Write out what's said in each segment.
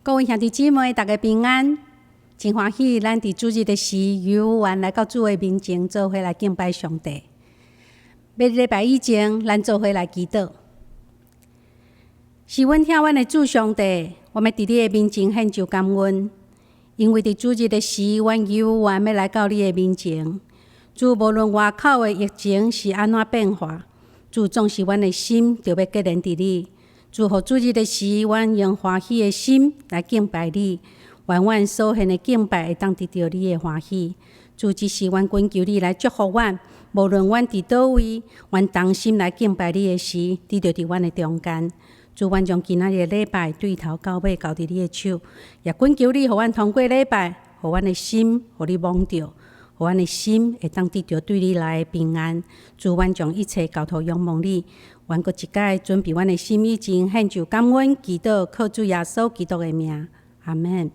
各位兄弟姊妹，大家平安！真欢喜，咱伫主日的时由愿来到主的面前，做伙来敬拜上帝。要礼拜以前，咱做伙来祈祷。是阮听阮的主上帝，我们伫你的面前献上感恩，因为伫主日的时，阮由愿要来到你的面前。主，无论外口的疫情是安怎变化，主总是阮的心就要结连伫你。主，互主日的时，阮用欢喜的心来敬拜你，愿阮所献的敬拜会当得到你的欢喜。主，即时阮恳求你来祝福阮，无论阮伫倒位，阮同心来敬拜你的时，你就伫阮的中间。主，阮将今仔日的礼拜对头到尾交伫你的手，也恳求你，互阮通过礼拜，互阮的心，互你摸着，互阮的心会当得到对你来的平安。主，阮将一切交托仰望你。阮阁一摆准备阮的心以前，献上感恩祈祷，靠主耶稣基督的名，阿门。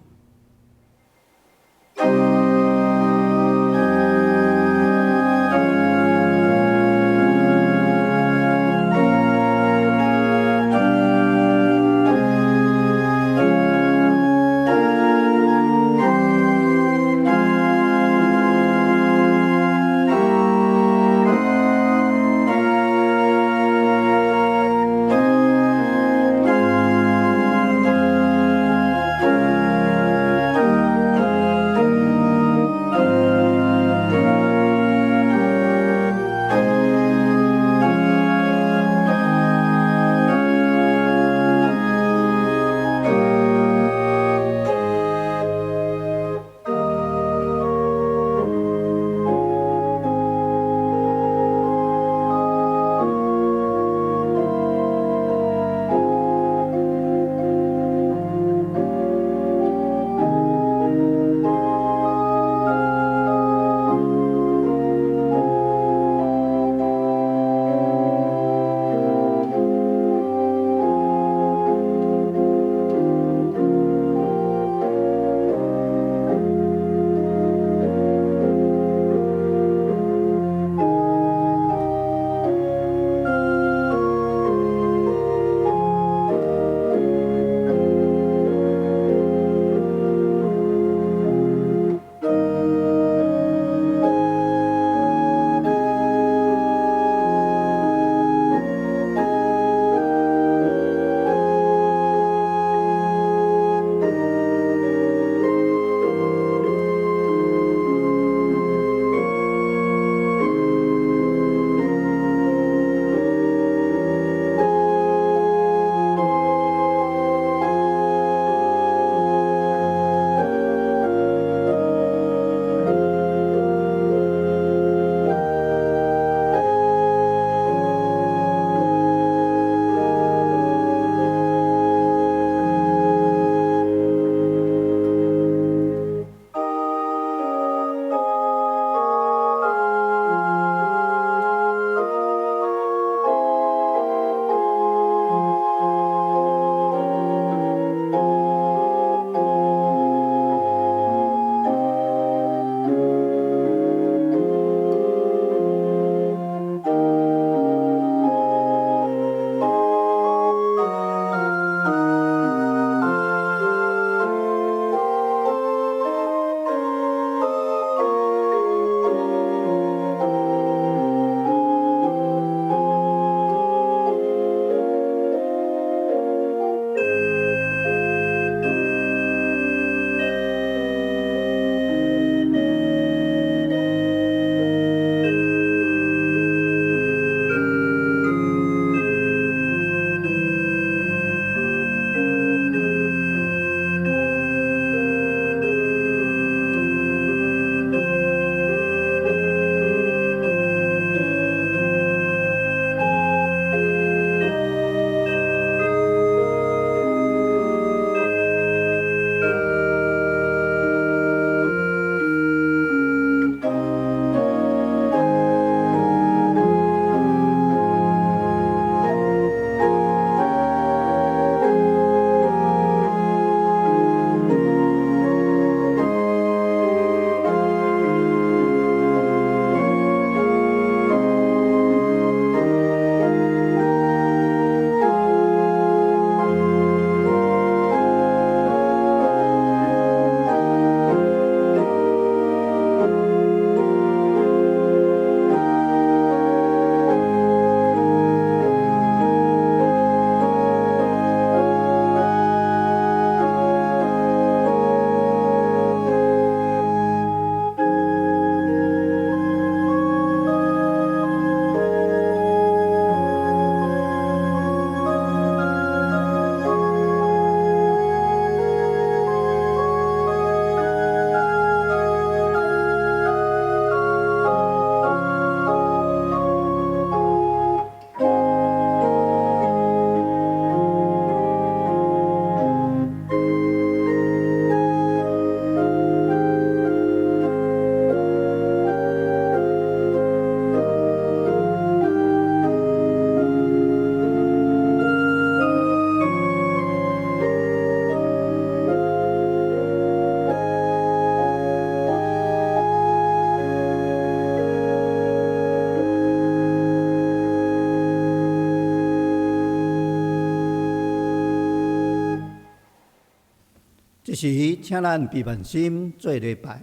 这时，请咱备万心做礼拜。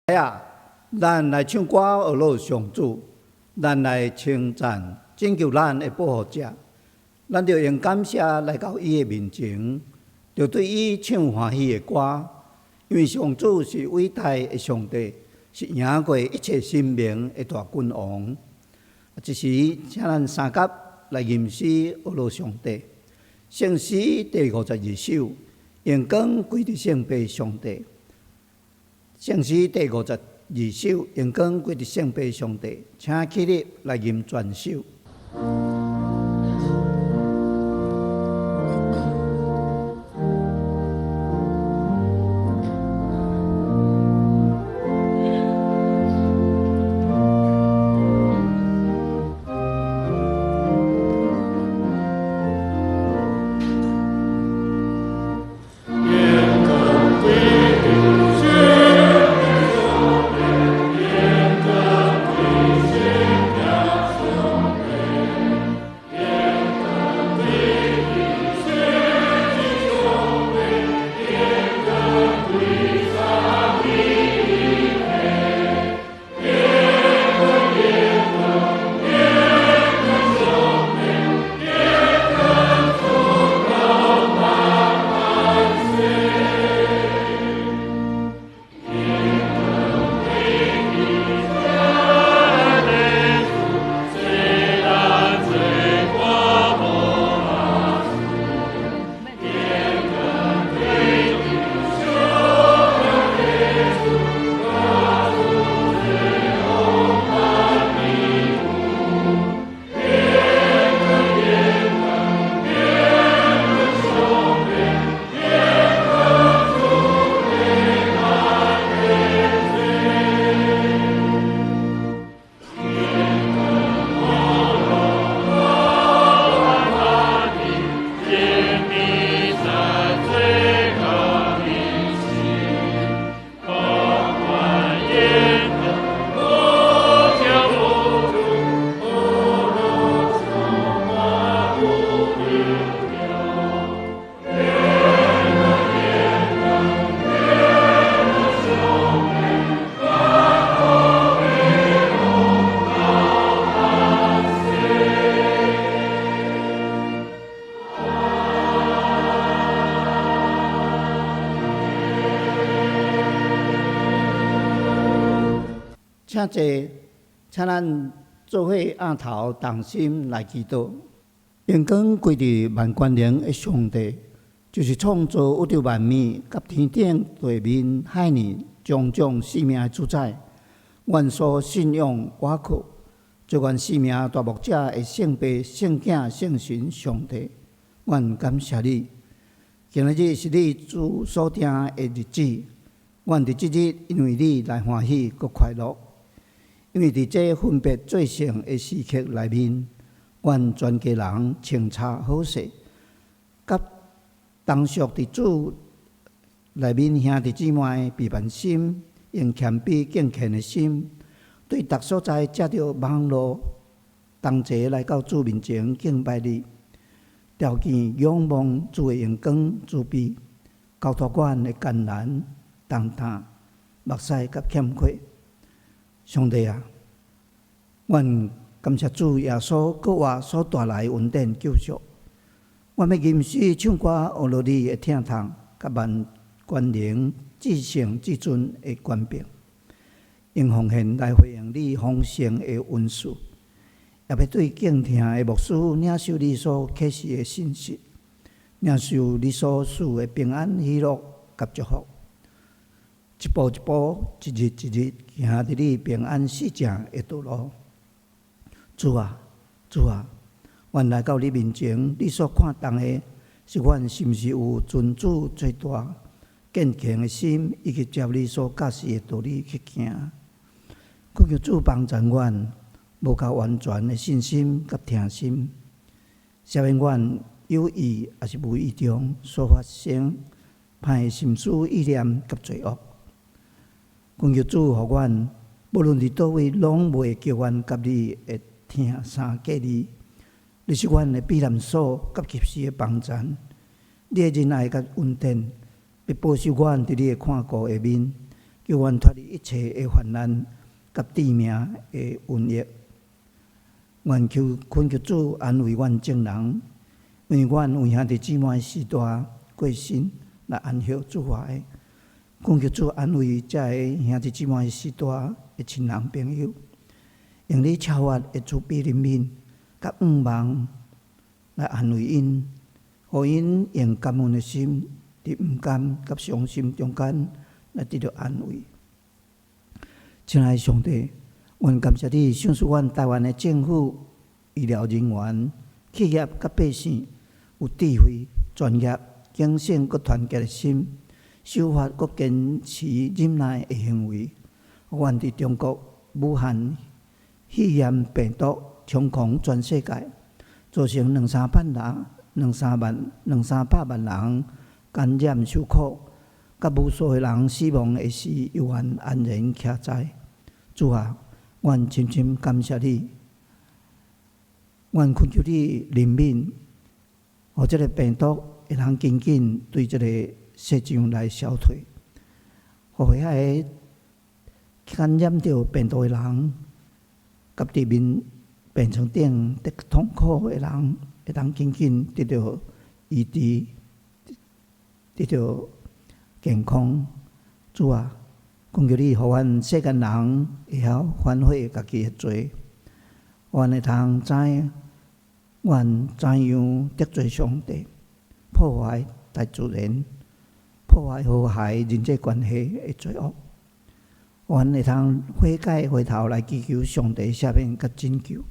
来啊，咱来唱歌学乐上主，咱来称赞拯救咱的保护者。咱着用感谢来到伊的面前，着对伊唱欢喜的歌，因为上主是伟大的上帝，是赢过一切生命的大君王。这时，请咱三甲来吟诗学乐上帝。圣诗第52首，荣光归伫圣父上帝。圣诗第52首，荣光归伫圣父上帝。请起立来吟全首。请坐，请咱做伙仰头同心来祈祷。荣光归伫万关灵的上帝，就是创造宇宙万物，甲天顶地面海面种种生命的主宰。阮所信仰倚靠，做阮生命大牧者的圣父、圣子、圣神上帝，阮感谢你。今日是你主所定的日子，阮伫即日因为你来欢喜佮快乐。因为伫这分别最圣的时刻内面，阮全家人清查好势，甲当属伫主内面兄弟姊妹备万心，用谦卑敬虔的心，对逐所在借着网络同齐来到主面前敬拜你，条件仰望主的荣光慈悲，交托阮的艰难、重担、目屎甲欠缺。上帝啊，阮感谢主耶稣搁我所带来恩典救赎。阮要吟诗唱歌，学乐你的听堂，甲万关灵至圣至尊的官兵，用奉献来回应你丰盛的恩赐，也要对敬听的牧师领受你所启示的信息，领受你所赐的平安喜乐甲祝福。一步一步，一日一日，行伫你平安喜正的道路。主啊，主啊，阮来到你面前，你所看重的是阮是毋是有尊主最大坚强的心，以及照你所教示的道理去行。恳求主帮助阮，无够完全的信心甲听心，赦免阮有意也是无意中所发生歹的心思意念甲罪恶。恳求主，互阮无论伫倒位，拢袂叫阮甲你会听三隔离。你是阮的避难所，甲及时的帮助。你的仁爱甲恩典，要保守阮伫你的看顾下面，叫阮脱离一切的患难甲致命的瘟疫。愿恳求主安慰阮众人，因为阮有兄弟姊妹时代过身来安息主怀的。恳求主安慰遮个兄弟姊妹时代的亲人朋友，用你超越的慈悲怜悯甲愿望来安慰因，互因用感恩的心，伫毋甘甲伤心中间来得到安慰。亲爱的上帝，阮感谢你赏赐阮台湾的政府、医疗人员、企业甲百姓有智慧、专业、谨慎佮团结的心，守法佮坚持忍耐的行为，互阮伫中国武汉肺炎病毒猖狂全世界，造成200万人感染受苦，甲无数的人死亡的事，犹原安然徛在。主啊，阮深深感谢你，阮恳求你怜悯，互这个病毒会通紧紧对这个世上来消退，互遐个感染着病毒的人，甲伫病床顶得痛苦的人，会通紧紧得到医治，得到健康。主啊，恳求你，互阮世间人会晓反悔家己的罪，阮会通知影，阮怎样得罪上帝，破坏大自然，破坏和谐人际关系的罪恶。阮会通悔改回头来祈求上帝赦免甲拯救，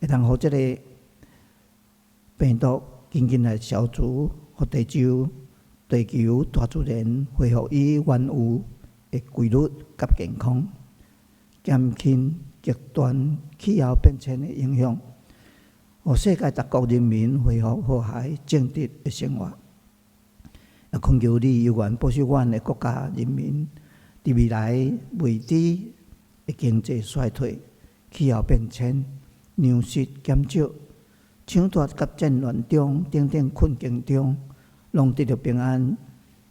会通互这个病毒紧紧来消除，互地球大自然恢复伊原有的规律甲健康，减轻极端气候变迁的影响，互世界各国人民恢复和谐正直的生活。也恳求你有缘保守阮的国家人民，伫未来未知的经济衰退、气候变迁、粮食减少、抢夺甲战乱中等等困境中，拢得到平安，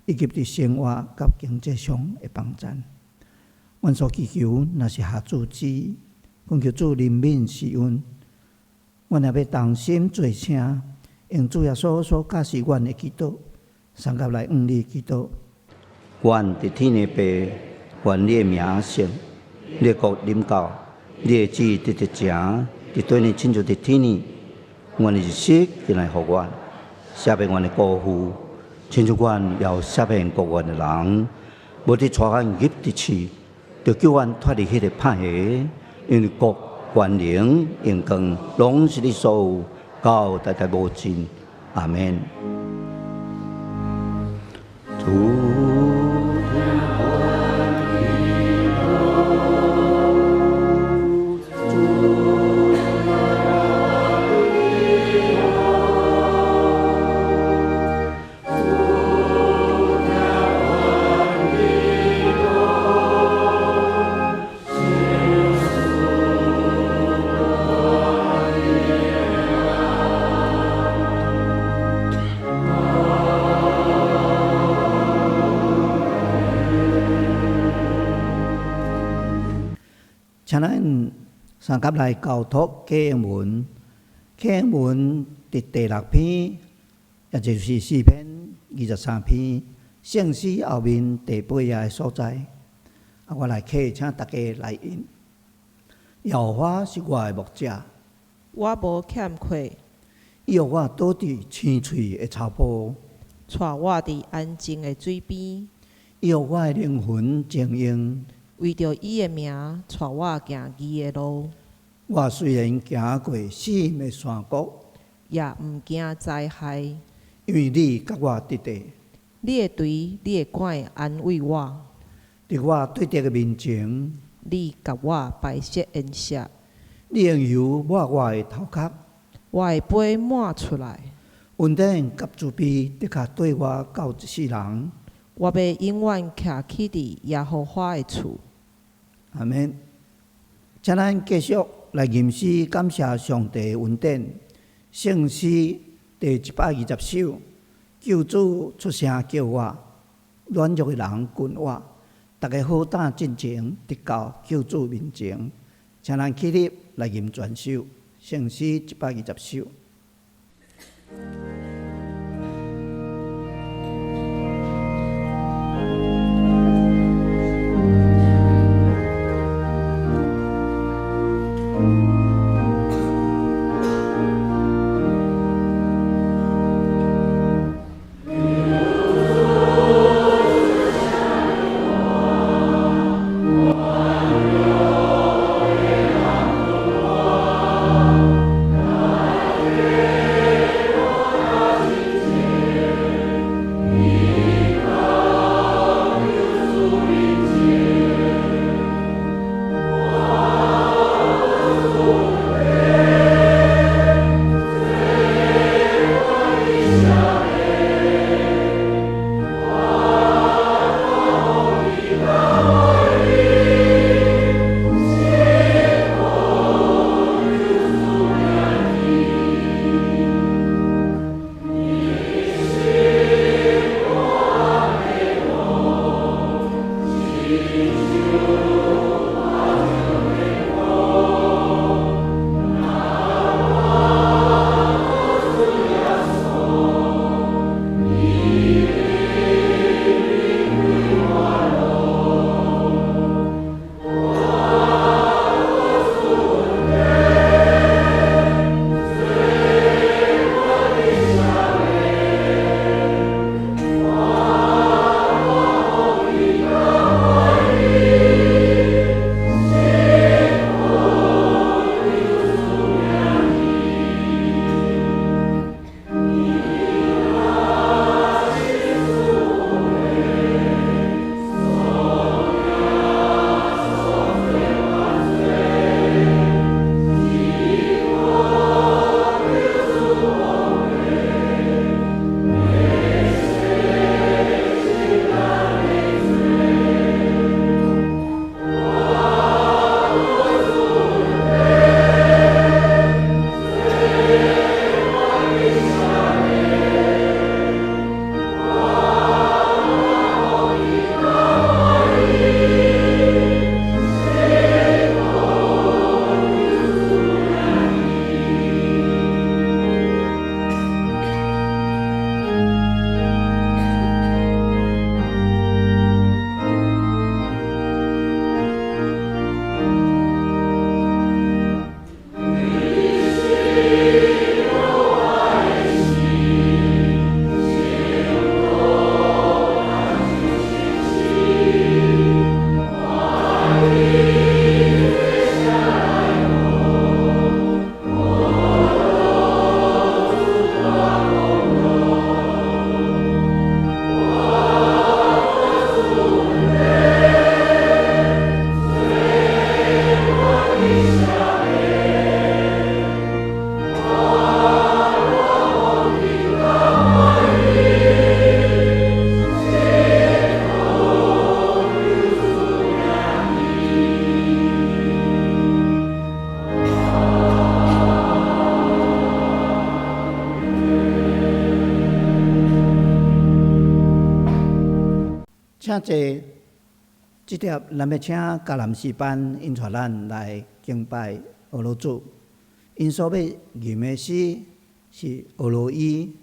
以及伫生活甲经济上的帮助。阮所祈求，若是下主旨意，恳求主怜悯施恩。阮也要同心作声，用主耶稣所教示阮的祈祷，送甲来向你祈祷。愿伫天的父，愿你的名圣，你的国临到，你的旨意得成，伫地呢亲像伫天呢。阮的日息进来互阮，赦免阮的过负，亲像阮也有赦免过阮的人，无伫带阮入地狱，就叫阮脱离迄个歹个，因为国、权能、荣光，拢是你所有，到代代无尽。阿免。请咱三甲来交托启文，启文伫第6篇，也就是4篇23篇，圣诗后面第8页的所在。我来启，请大家来引。耶和华是我的牧者，我无欠缺。伊互我倒伫青翠的草坡，带我伫安静的水边。伊互我的灵魂静用。为着伊的名，带我行义的路。我虽然行过死荫的山谷，也毋惊灾害，因为你甲我伫地。你的锤、你的管安慰我。伫我对敌的面前，你甲我摆设筵席。你用油抹我的头壳，我的杯满出来。恩典甲慈悲的确对我到一世人。我要永远徛起伫耶和华的厝。阿免。请咱继续来吟诗感谢上帝的恩典。圣诗第120首，救主出声叫我，软弱的人困活，大家好胆进前，直到救主面前。请咱起立来吟全首，圣诗120首。请坐，这条咱要请教南诗班引带咱来敬拜俄罗主。因所要吟的诗是俄罗伊。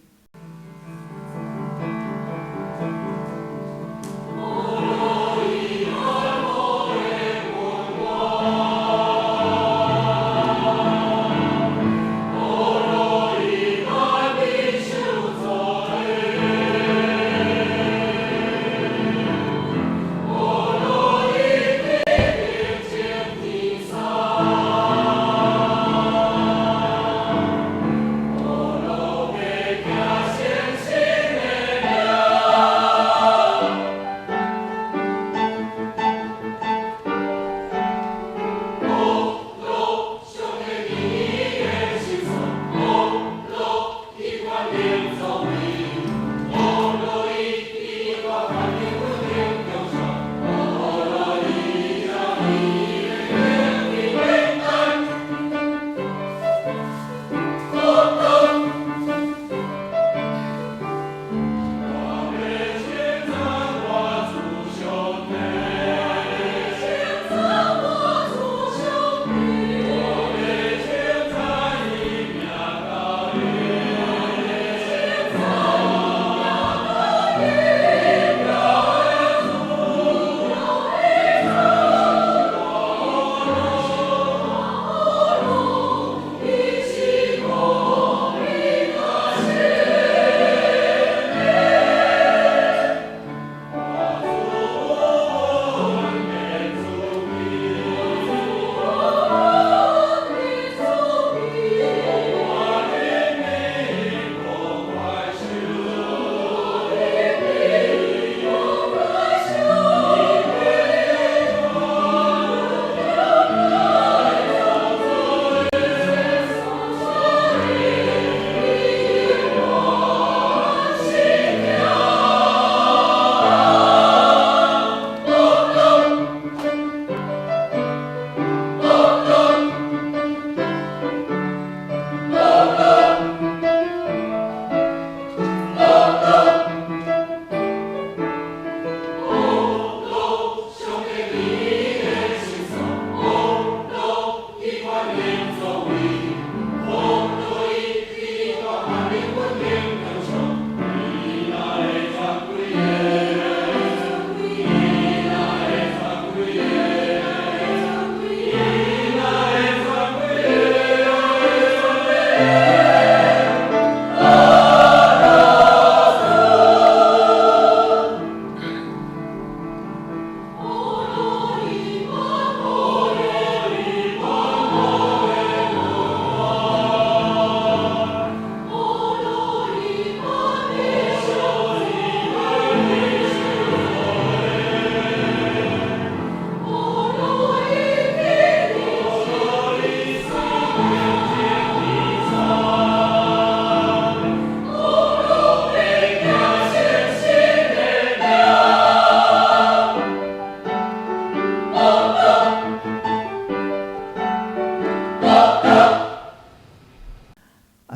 Ologe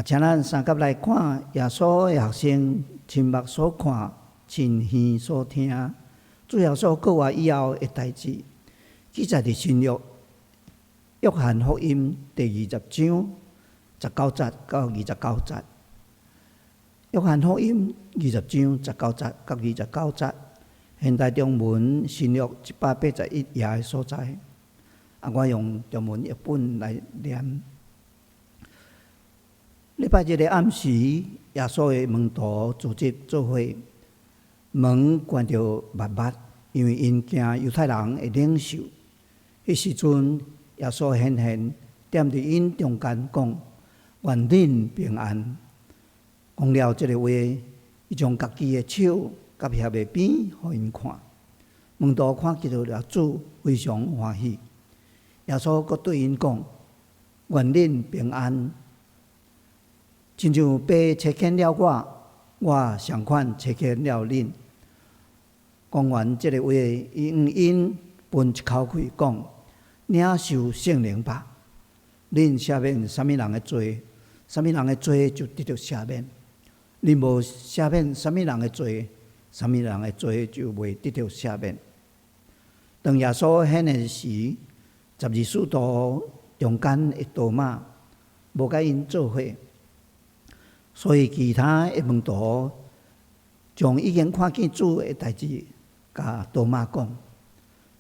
请咱三甲来看耶稣的学生亲目所看、亲耳所听，主耶稣过活以后的代志，记载伫新约约翰福音第20章19节到29节。约翰福音20章19节到29节，现代中文新约181页的所在。我用中文译本来念。礼拜日的暗时，耶稣的门徒组织做伙，门关着密密，因为因惊犹太人的领袖。迄时阵，耶稣显现，踮伫因中间讲：“愿恁平安。”讲了这个话，伊将家己的手甲遐的边，互因看。门徒看见了主，非常欢喜。耶稣阁对因讲：“愿恁平安。亲像爸差遣了我相款差遣了恁。”讲完这个话，伊用因分一口气讲：“领受圣灵吧！恁赦免啥物人的罪，啥物人的罪就得到赦免；恁无赦免啥物人的罪，啥物人的罪就袂得到赦免。”当耶稣显现时，12使徒中间的多马无甲因做伙，所以其他的门徒将已经看见主的代志，甲多马讲。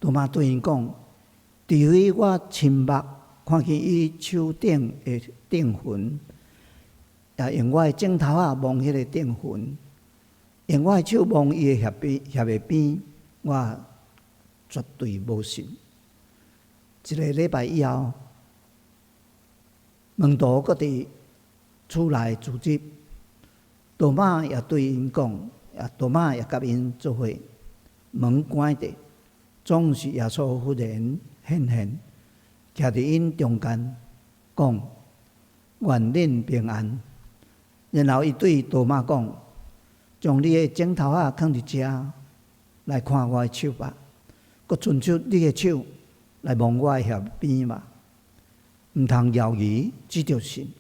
多马对因讲：“除非我亲目看见伊手顶的钉痕，也用我的指头摸迄个钉痕，用我的手摸伊的遐个边，我绝对无信。”一个礼拜以后，门徒搁伫厝内组织，多马也对因讲，多马也甲因做伙，门关着，总是耶稣忽然显现，徛伫因中间，讲：“愿恁平安。”然后伊对多马讲：“将你的指头放伫遮，来看我的手吧，搁伸出你的手来摸我的遐边吧，毋通犹豫，只着信。”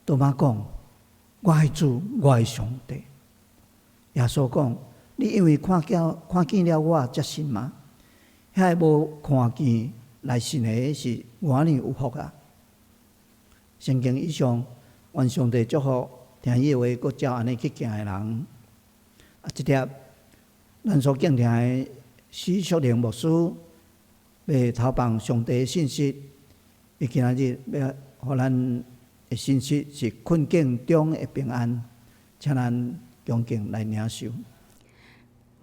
多马讲：“我的主，我的上帝。”耶稣讲：“你因为看见了我才信吗？遐无看见来信的是偌尼有福啊！”圣经以上，愿上帝祝福听伊的话，搁照安尼去行的人。即贴咱所敬听的史淑玲牧师要投放上帝的信息，伊今仔日要互咱的信息是困境中的平安，请咱恭敬来领受。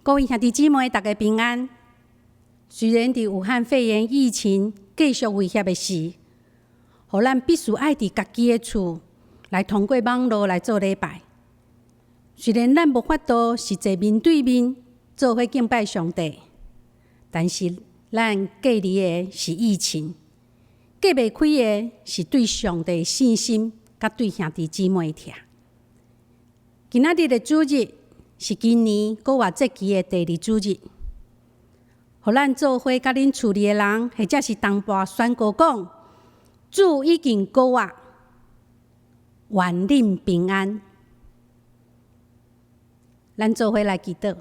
各位兄弟姊妹，大家平安。虽然伫武汉肺炎疫情继续威胁的时，互咱必须爱伫家己的厝来通过网络来做礼拜。虽然咱无法度实际面对面做伙敬拜上帝，但是咱隔离的是疫情，隔袂开的是对上帝的信心，甲对兄弟姊妹疼。今仔日的主日是今年国外节期的第2主日，互咱做伙甲恁厝里的人，或者是同伴宣告讲：主已经国外，愿恁平安。咱做伙来祈祷。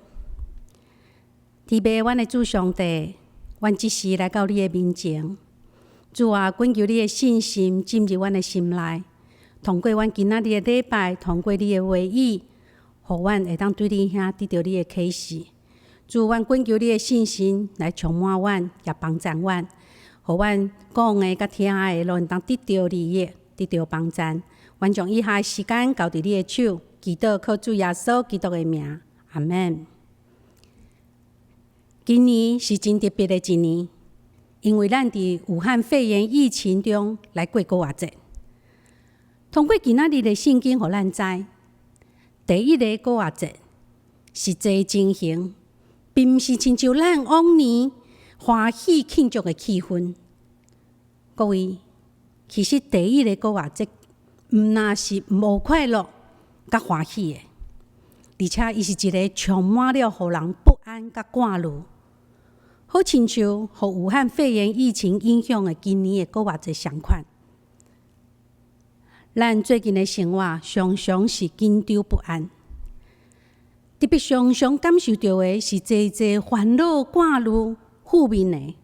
天父，阮的主上帝，阮即时来到你的面前，主啊，恳求你的信心进入阮的心内，通过阮今仔日的礼拜，通过你的话语，互阮会当对你遐得到你的启示。主，阮恳求你的信心来充满阮，也帮助阮，互阮讲的甲听的拢当得到利益，得到帮助。阮将以下的时间交伫你的手，祈祷靠主耶稣基督的名，阿门。今年是真特别的一年，因为咱伫武汉肺炎疫情中来过国外节。通过今仔日的圣经，互咱知，第一个国外节是节进行，并毋是亲像咱往年欢喜庆祝的气氛。各位，其实第一个国外节毋那是无快乐甲欢喜的，而且伊是一个充满了互人不安甲赶路，好亲像互武汉肺炎疫情影响的今年的国外节相款。咱最近的生活常常是紧张不安，特别常常感受到的是济济烦恼、挂虑、负面的，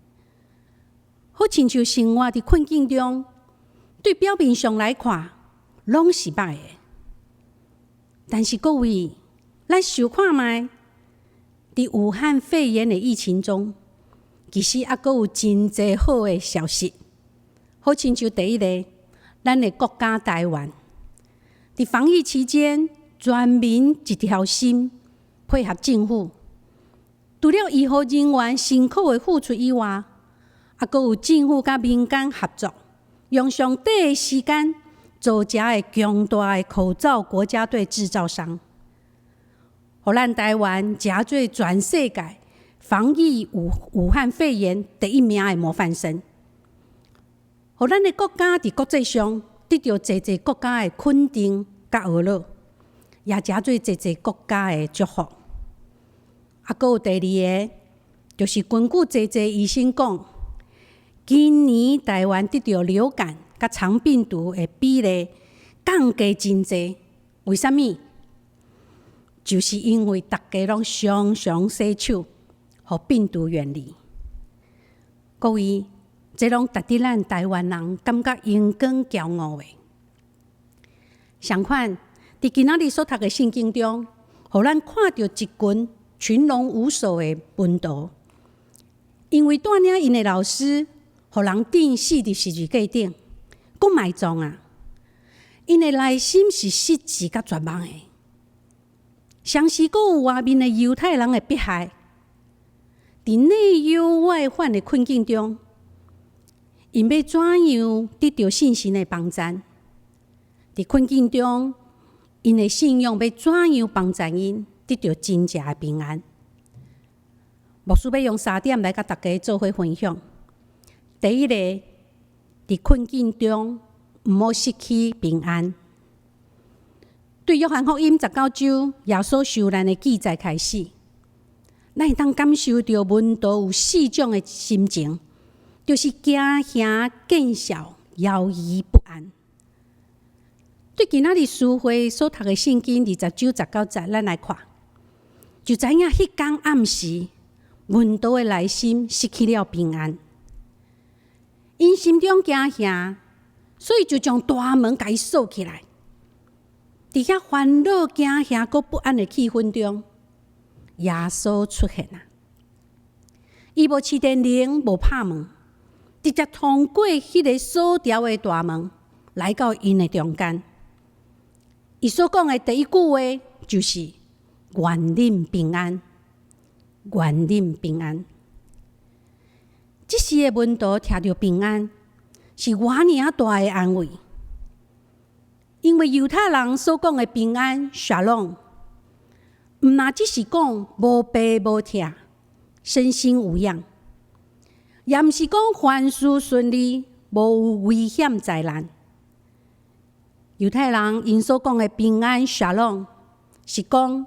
好亲像生活伫困境中，对表面上来看，拢是歹的。但是各位，咱想看卖，伫武汉肺炎的疫情中，其实还阁有真济好的消息。好亲像第一个，咱的国家台湾，伫防疫期间，全民一条心，配合政府。除了医护人员辛苦的付出以外，还阁有政府甲民间合作，用上短的时间造成的强大的口罩国家队制造商，互咱台湾成做全世界防疫武汉肺炎第一名的模范生，互咱的国家伫国际上得到济济国家的肯定甲呵乐，也成做济济国家的祝福。还阁有第二个，就是根据济济医生讲，今年台湾得到流感甲肠病毒的比例降低真济。为什么？就是因为大家拢常常洗手，互病毒远离。各位，这拢值得咱台湾人感觉荣光骄傲的。相反，伫今仔日所读的圣经中，互咱看到一群群龙无首的门徒，因为带领因的老师，互人钉死伫十字架顶，佫埋葬啊！因的内心是失志甲绝望的。相时佫有外面的犹太人的迫害，伫内忧外患的困境中，因要怎样得到信心的帮助？伫困境中，因的信仰要怎样帮助因得到真正的平安？牧师要用3点来甲大家做伙分享。第一个，伫困境中毋好失去平安。对约翰福音19章耶稣受难的记载开始，咱会当感受到门徒有4种的心情，就是惊吓、见笑、犹豫不安。对今仔日诗会所读的圣经20章19节，咱来看，就知影迄天暗时，门徒的内心失去了平安，因心中惊吓，所以就将大门甲伊锁起来。伫遐烦恼、惊吓、佮不安的气氛中，耶稣出现了。伊无试电铃，无拍门，直接通过迄个锁条的大门，来到因的中间。伊所讲的第一句话就是“愿恁平安，愿恁平安”。这时的门徒听到平安，是偌尔大的安慰。因为犹太人所讲的平安 shalom， 毋那只是讲无病无痛、身心无恙，也毋是讲凡事顺利、无有危险灾难。犹太人因所讲的平安 shalom， 是讲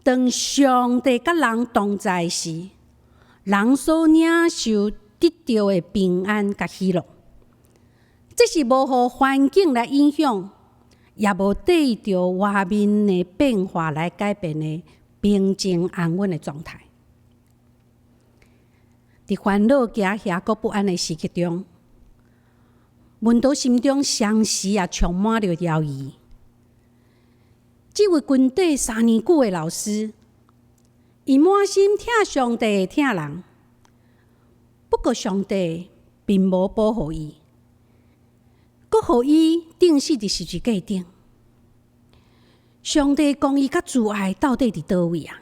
当上帝甲人同在时，人所领受得到的平安甲喜乐。这是无互环境来影响，也无对着外面的变化来改变的平静安稳的状态。伫烦恼、惊吓、佮不安的时刻中，门徒心中常时也充满了犹豫。这位军队3年久的老师，伊满心疼上帝、疼人，不过上帝并无保护伊。佮互伊钉死伫十字架顶，上帝公义甲慈爱到底伫倒位啊？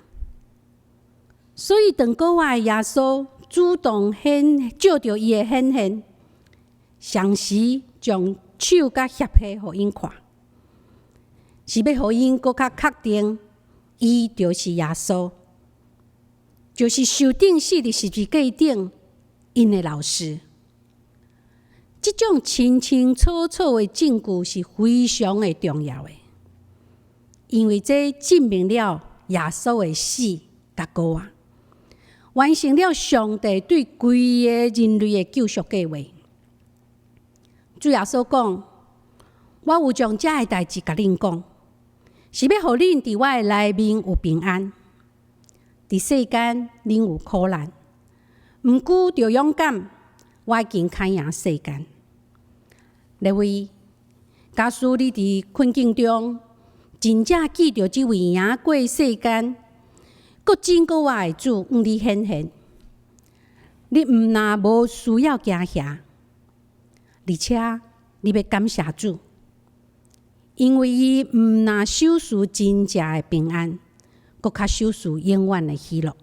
所以当国外耶稣主动照着伊的显现，常时将手甲协皮互因看，是要互因搁较确定，伊就是耶稣，就是受钉死伫十字架顶因的老师。这种清清楚楚的证据是非常的重要的，因为这证明了耶稣的死甲高啊，完成了上帝对规个人类的救赎计划。主耶稣讲：“我有将遮个代志甲恁讲，是要互恁伫我的内面有平安。伫世间恁有苦难，毋过着勇敢，我已经砍赢世间。列位，假使你伫困境中，真正记着即位赢过世间，搁真过我的主向你显现，你毋但无需要惊吓，而且你要感谢主，因为伊毋但守护真正的平安，搁较守护永远的喜乐。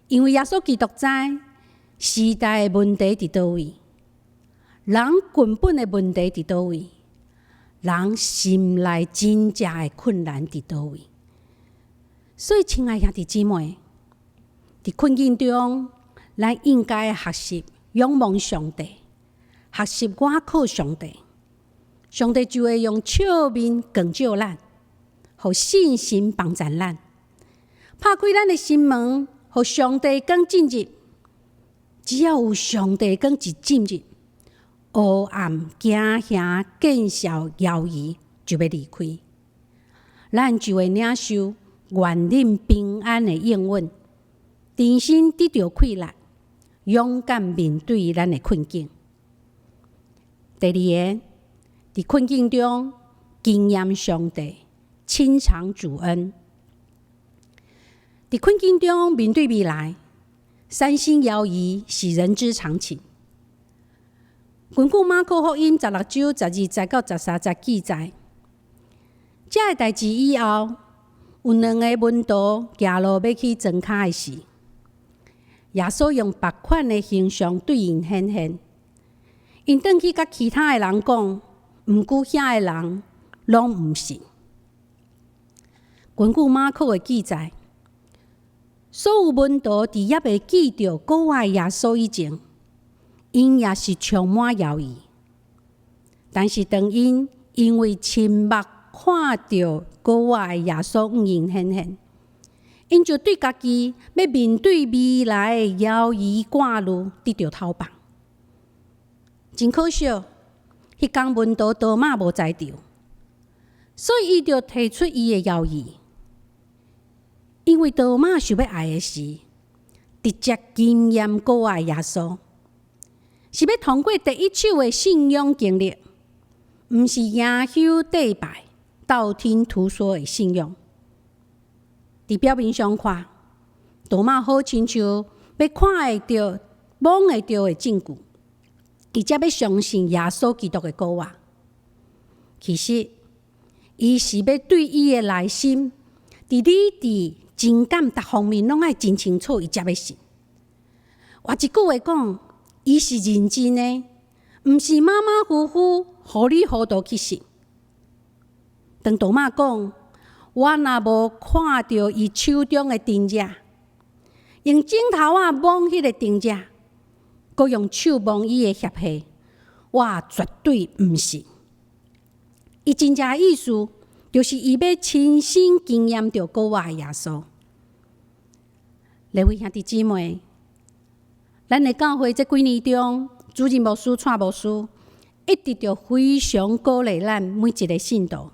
因为耶稣基督知时代的问题伫倒位，人根本的问题伫倒位，人心内真正的困难伫倒位。所以，亲爱兄弟姊妹，伫困境中，咱应该学习仰望上帝，学习倚靠上帝。上帝就会用笑面光照咱，互信心帮助咱，拍开咱的心门，互上帝光进入。只要有上帝光一进入，黑暗、惊吓、见笑、犹豫就要离开，咱就会领受愿领平安的应允，重新得到快乐，勇敢面对咱的困境。第二个，伫困境中经验上帝，亲尝主恩。伫困境中面对未来，三心摇移是人之常情。根据马可福音16章12节到13节记载，这个代志以后，有2个门徒行路要去庄脚的时，耶稣用别款的形象对因显现。因转去甲其他的人讲，毋过遐的人拢毋信。根据马可的记载，所有门徒伫也未记着国外耶稣以前，因也是充满犹豫。但是当因为亲目看到国外的耶稣向因显现，因就对家己要面对未来的犹豫挂虑得到透放。真可惜，迄天门徒多马无在场，所以伊就提出伊的犹豫。因为多马想要爱的是直接经验国外耶稣，是要通过第一手的信仰经历，毋是耶稣祭拜、道听途说的信仰。伫表面上看，多马好亲像要看会到、摸会到的证据，伊才要相信耶稣基督的讲话。其实，伊是要对伊的内心，伫理智、情感各方面拢爱真清楚，伊才要信。换一句话讲，伊是认真的，毋是马马虎虎、糊里糊涂去信。当多马讲，我若无看到伊手中的钉子，用指头仔摸迄个钉子，佮用手摸伊的血气，我绝对毋信。伊真正的意思，就是伊要亲身经验到国外的耶稣。各位兄弟姊妹，咱的教会这几年中，主任牧师、蔡牧师一直就非常鼓励咱每一个信徒，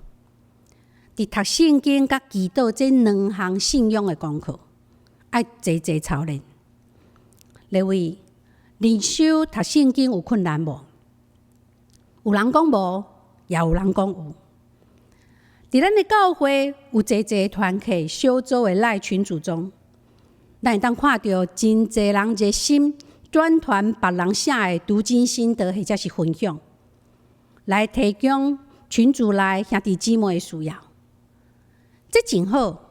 伫读圣经甲祈祷这2项信仰的功课，爱齐齐操练。各位，灵修读圣经有困难无？有人讲无，也有人讲有。伫咱的教会有齐齐团契小组的赖群组中，咱会当看到真侪人热心转传别人写的读经心得或者是分享，来提供群组内兄弟姊妹的需要。这真好，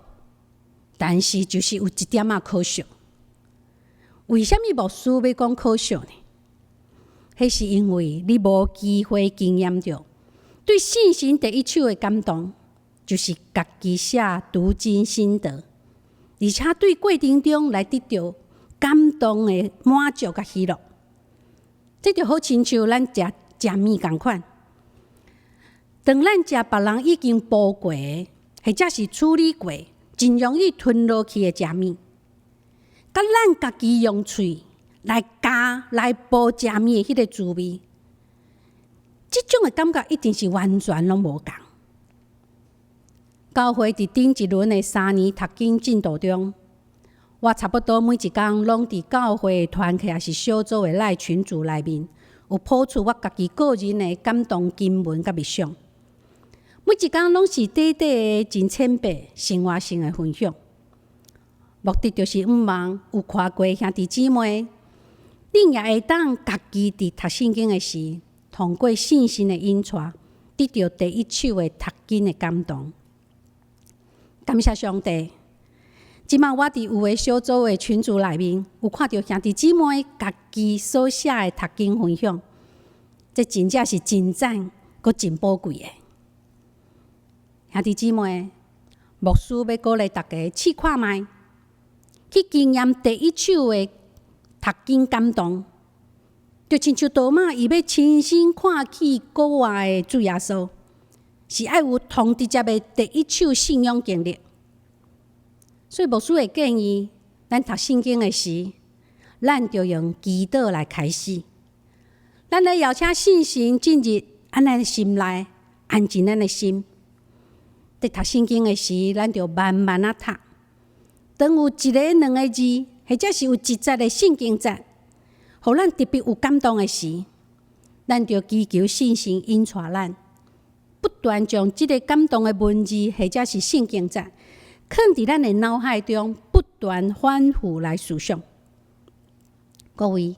但是就是有一点仔可惜。为什么牧师要讲可惜呢？迄是因为你无机会经验到对信心第一手的感动，就是家己写读经心得，而且对过程中来得到感动的满足甲喜乐。这就好亲像咱食面同款，当咱食别人已经煲过，或者是处理过，真容易吞落去的食面，甲咱家己用喙来加来煲食面的迄个滋味，这种的感觉一定是完全拢无共。教会伫顶一轮的3年读经进度中，我差不多每一天拢伫教会团契也是小组的赖群组内面，有抛出我家己个人的感动经文甲密想。每一天拢是短短的真浅白生活性的分享，目的就是毋望有看过兄弟姊妹，恁也会当家己伫读圣经的时，通过信心的引带，得到第一手的读经的感动。感谢上帝！即摆我伫有的小组的群组内面，有看到兄弟姊妹家己所写的读经分享，这真正是真赞，阁真宝贵的。兄弟姊妹，牧师要鼓励大家试看卖，去经验第一手的读经感动，就亲像多马，伊要亲身看见国外的主耶稣，是爱有同直接的第一手信仰经历。所以牧师会建议，咱读圣经的时，咱就用祈祷来开始，咱来邀请信心进入咱的心内，安静咱的心。在读圣经的时，咱就慢慢啊读。当有一个、两个字，或者是有一节的圣经节，互咱特别有感动的时，咱就祈求信心引带咱，不断将这个感动的文字或者是圣经节，藏伫咱的脑海中，不断反复来思想。各位，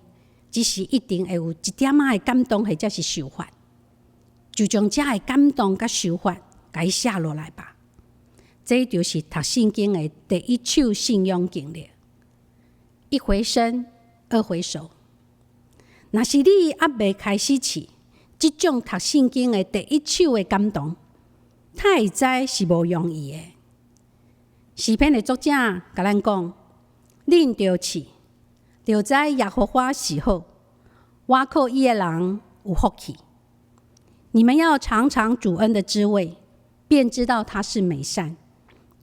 只是一定会有一点仔的感动或者是想法，就将这的感动甲想法，甲伊写落来吧。这就是读圣经的第一手信仰经历。一回生，二回首。若是你还未开始试，这种读圣经的第一手的感动，他会知是无容易的。诗篇的作者甲咱讲：恁着试，着知耶和华是好，倚靠伊的人有福气。你们要尝尝主恩的滋味，便知道他是美善，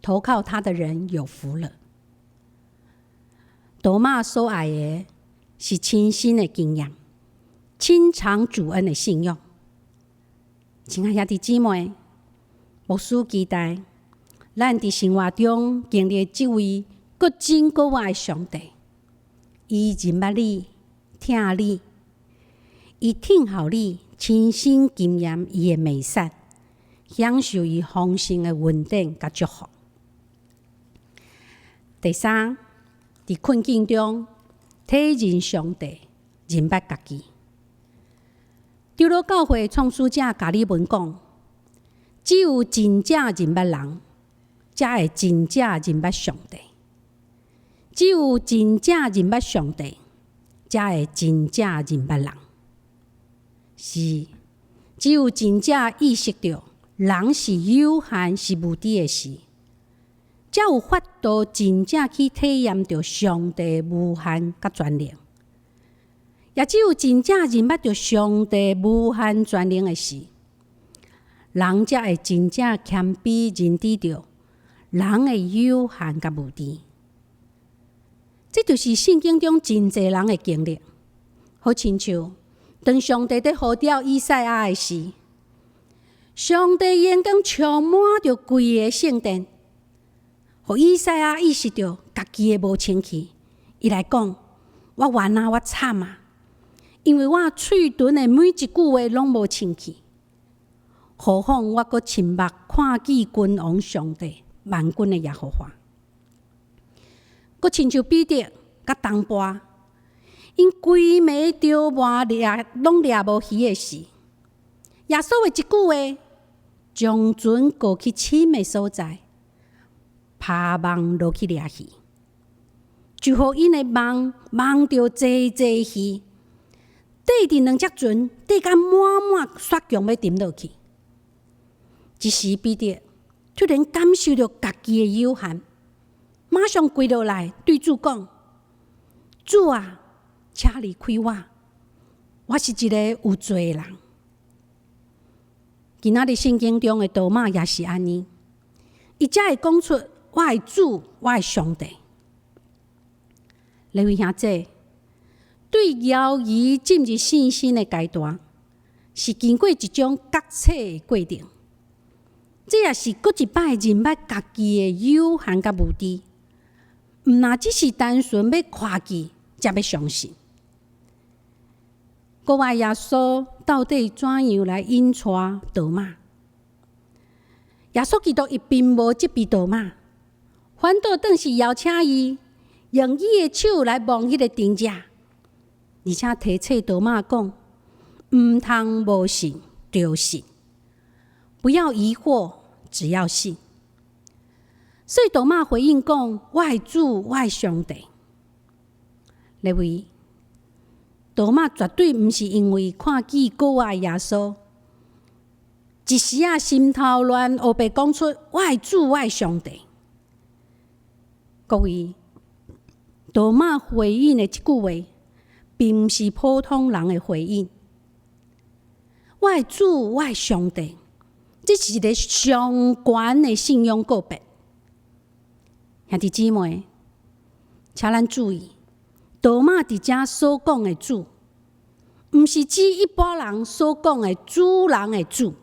投靠他的人有福了。多马所爱的是亲身的经验，亲尝主恩的信仰。亲爱兄弟姊妹，牧师期待咱伫生活中经历这位佫真佫活的上帝，伊认捌你、听你，伊听候你亲身经验伊的美善，享受伊丰盛的恩典甲祝福。第三，伫困境中体认上帝，认捌家己。丢罗教会创始者加里文讲：只有真正认捌人，才会真正认捌上帝；只有真正认捌上帝，才会真正认捌人。是，只有真正意识到人是有限、是无知的事，才有法度真正去体验到上帝无限甲全能。也只有真正认捌到上帝无限全能的事，人才会真正谦卑认知到人的有限甲无知。这就是圣经中真侪人的经历，好亲像当上帝在呼召以赛亚的时，上帝眼光充满着规个圣殿，互以赛亚意识到家己的无清气，伊来讲：我冤啊，我惨啊！因为我嘴唇的每一句话拢无清气，何况我阁亲目看见君王上帝万军的耶和华。阁亲像彼得甲东坡，因规暝着磨拢掠无鱼的时，耶稣的一句话，将船过去深的所在，拍网落去掠鱼，就互因的网着济鱼。缀伫两只船，缀甲满雪强要沉落去。一时彼得突然感受到家己的有限，马上跪落来对主讲：主啊，请离开我，我是一个有罪的人。今仔日圣经中的多马也是安尼，伊才会讲出我的主，我的上帝。各位兄姐，对犹豫进入信心的阶段，是经过一种觉醒的过程，这也是搁一摆认捌家己的有限甲无知，毋那只是单纯要看见才要相信。国外耶稣到底怎样来引带多马？耶稣基督伊并无责备多马，反倒顿是邀请伊用伊的手来摸迄个钉子，而且提醒多马讲：毋通无信就信，不要疑惑，只要信。所以多马回应讲：我的主，我的上帝。认为多马绝对毋是因为看见国外耶稣，一时啊心头乱，黑白讲出我的主，我的上帝。各位，多马回应的这句话，并毋是普通人的回应。我的主，我的上帝，这是一个上悬的信仰告白。兄弟姊妹，请咱注意，多马伫遮所讲的主，毋是指一般人所讲的主人的主。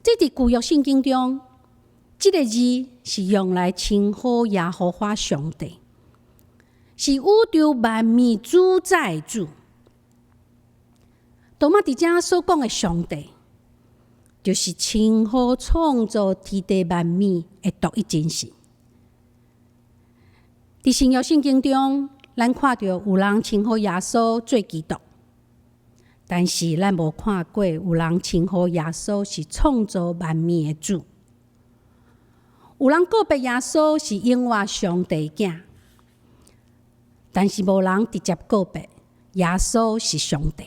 这伫旧约圣经中，这个字是用来称呼耶和华上帝，是宇宙万物主宰的主。多马伫遮所讲的上帝，就是称呼创造天地万物的独一真神。伫新约圣经中，咱看到有人称呼耶稣做基督，但是咱无看过有人称呼耶稣是创造万物的主。有人告白耶稣是永活上帝的囝，但是无人直接告白耶稣是上帝。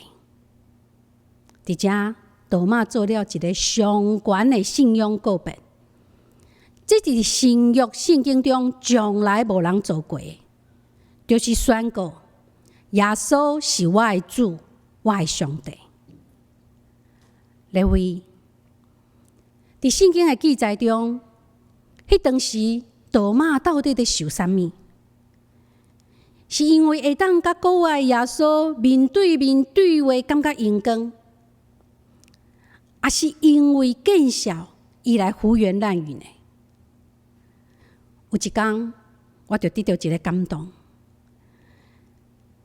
伫遮，多马做了一个上悬的信仰告白，这是新约圣经中从来无人做过的，就是宣告耶稣是我的主，我的上帝。另外，伫圣经的记载中，迄当时多马到底在受啥物？是因为会当甲国外耶稣面对面对话，感觉荣光，也是因为见笑伊来胡言乱语呢？有一天，我就得到一个感动，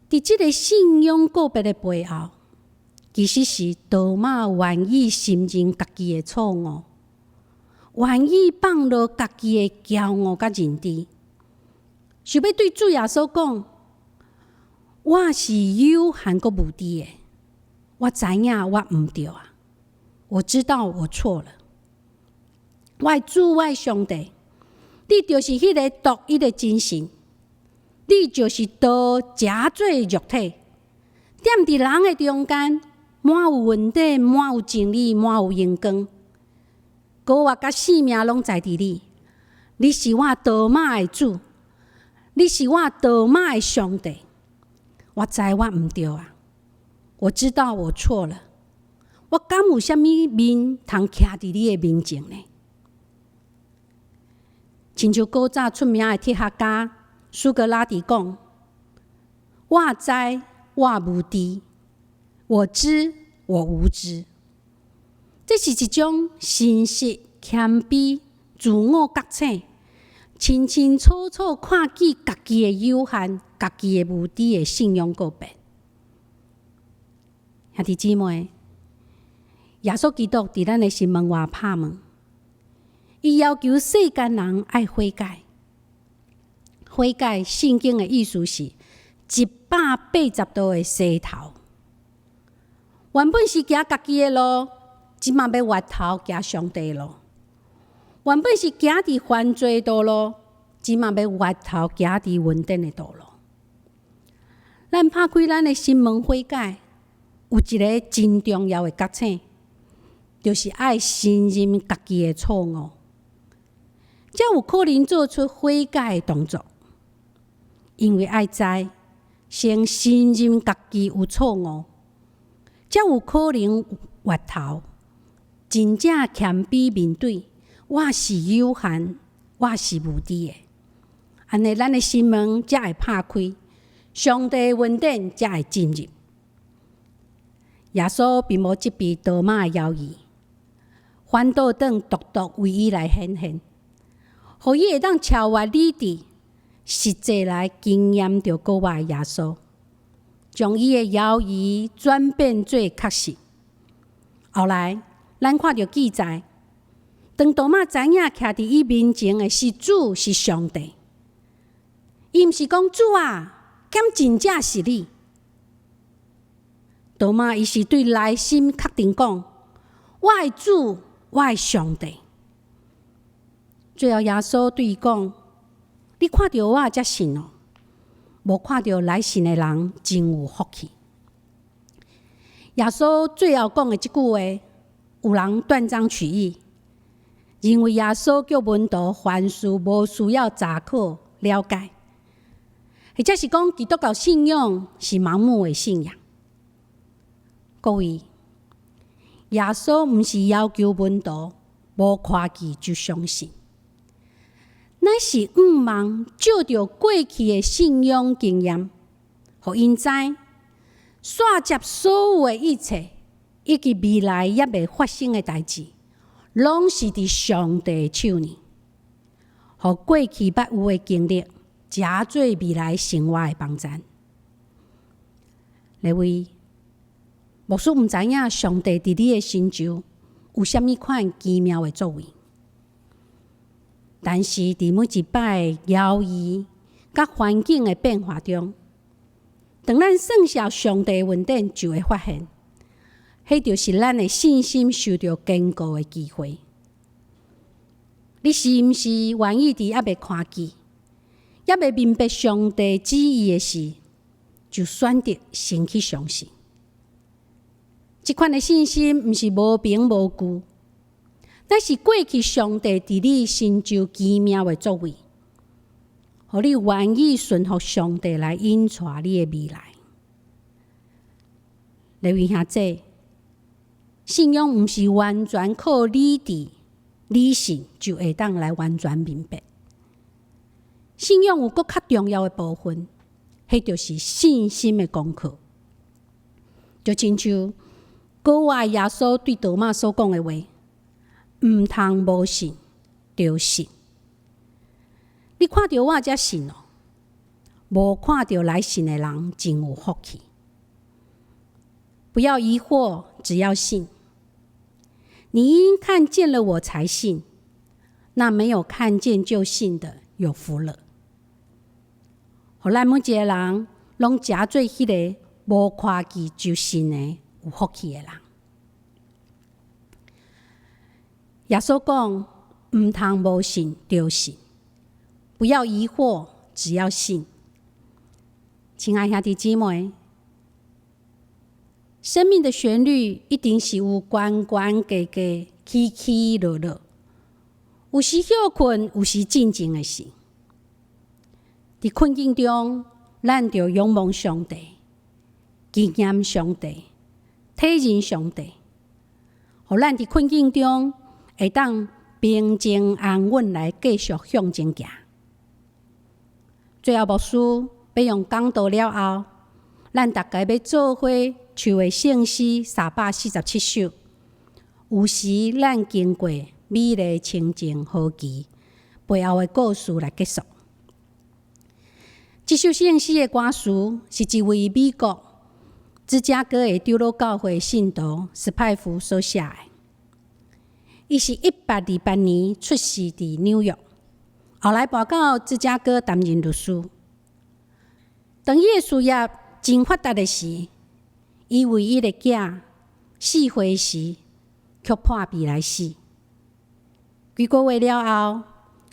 伫这个信仰告白的背后，其实是多马愿意承认家己的错误，愿意放落家己的骄傲甲认知，想要对主耶稣讲：我是有限阁无知的，我知影我毋对啊，我知道我错了。我的主，我的上帝，你就是迄个独一的真神，你就是道假做肉体，踮伫人的中间，满有问题，满有真理，满有荣光。高活甲性命拢在伫你，你是我多马的主，你是我多马的上帝。我知我毋对啊，我知道我错了。我敢有啥物面通徛伫你的面前呢？亲像古早出名的铁学家苏格拉底讲：我知我无知，我知我无知。这是一种诚实、谦卑、自我觉醒、清清楚楚看见家己的有限、家己的无知的信仰告白。兄弟姊妹，耶稣基督伫咱的心门外拍门，伊要求世间人爱悔改。悔改圣经的意思是180度的洗头。原本是行家己的路，即马要回头行上帝的路；原本是行伫犯罪道路，即马要回头行伫稳定的道路。咱拍开咱的心门悔改，有一个真重要的觉醒，就是爱承认家己的错误，才有可能做出悔改的动作。因为爱知先承认家己有错误，才有可能回头，真正谦卑面对我是有限，我是无知的。安尼，咱的心门才会拍开，上帝的恩典才会进入。耶稣并无责备多马的犹豫，反倒当独独为伊来显现，互伊会当超越理智，实际来经验着国外的耶稣，将伊的犹豫转变做确实。后来，咱看到记载，当多马知影徛伫伊面前的是主是上帝，伊毋是讲主啊，兼真正是你。多马伊是对内心确定讲，我的主，我的上帝。最后耶稣对伊讲：你看到我才信哦，无看到来信的人真有福气。耶稣最后讲的这句话，有人断章取义，认为耶稣叫门徒凡事无需要查考了解，或者是讲基督教信仰是盲目的信仰。各位，耶稣毋是要求门徒无看见就相信，乃是毋茫照着过去的信仰经验，互因知煞接所有的一切，以及未来也未发生的代志，拢是伫上帝的手里，互过去捌有的经历，加做未来生活的帮站。另外，牧师毋知影上帝伫你的心中有啥物款奇妙的作为，但是伫每一摆的犹豫甲环境的变化中，当咱算下上帝的恩典，就会发现，迄就是咱的信心受到坚固的机会。你是毋是愿意伫还未看见、也未明白上帝旨意的事，就选择先去相信？这款的信心毋是无凭无据，乃是过去上帝伫你心中奇妙的作为，互你愿意顺服上帝来引带你的未来。各位兄姐，信仰毋是完全靠理智、理性就会当来完全明白。信仰有更较重要的部分，迄就是信心的功课。就亲像国外耶稣对多马所讲的话：毋通无信，着信。你看到我才信哦，无看到来信的人真有福气。不要疑惑，只要信。你因看见了我才信，那没有看见就信的有福了。互咱每一个人拢加做迄个无看见就信的有福气的人。耶稣讲：毋通无信，着信。不要疑惑，只要信。亲爱兄弟姊妹，生命的旋律一定是有关关价价、起起落落，有时休困，有时静静的事。伫困境中，咱着仰望上帝，经验上帝，体认上帝，互咱伫困境中会当平静安稳来继续向前行。最后，牧师要用讲道了后，咱大家要做伙唱的圣诗347首，有时咱经过美丽清净好奇背后的故事来结束。这首圣诗的歌词是一位美国芝加哥的长老教会信徒史派夫所写的。伊是1828年出世伫纽约，后来搬到芝加哥担任律师。当伊的事业真发达的时，伊为伊的囝4岁时却破病来死。几个月了后，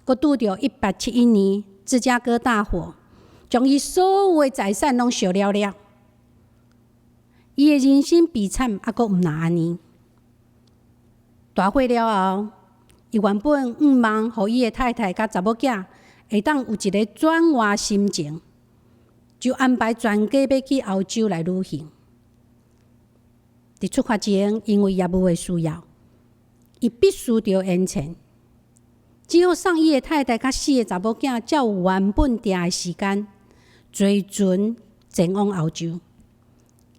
佮拄着1871年芝加哥大火，将伊所有的财产拢烧了了。伊的人生悲惨，还佮毋若安尼。大火了后，伊原本望互伊的太太甲查某囝会当有一个转换心情，就安排全家要去欧洲来旅行。伫出发前，因为业务的需要，伊必须着延前，只好送伊的太太甲4个查某囝，才有原本定的时间，坐船前往欧洲。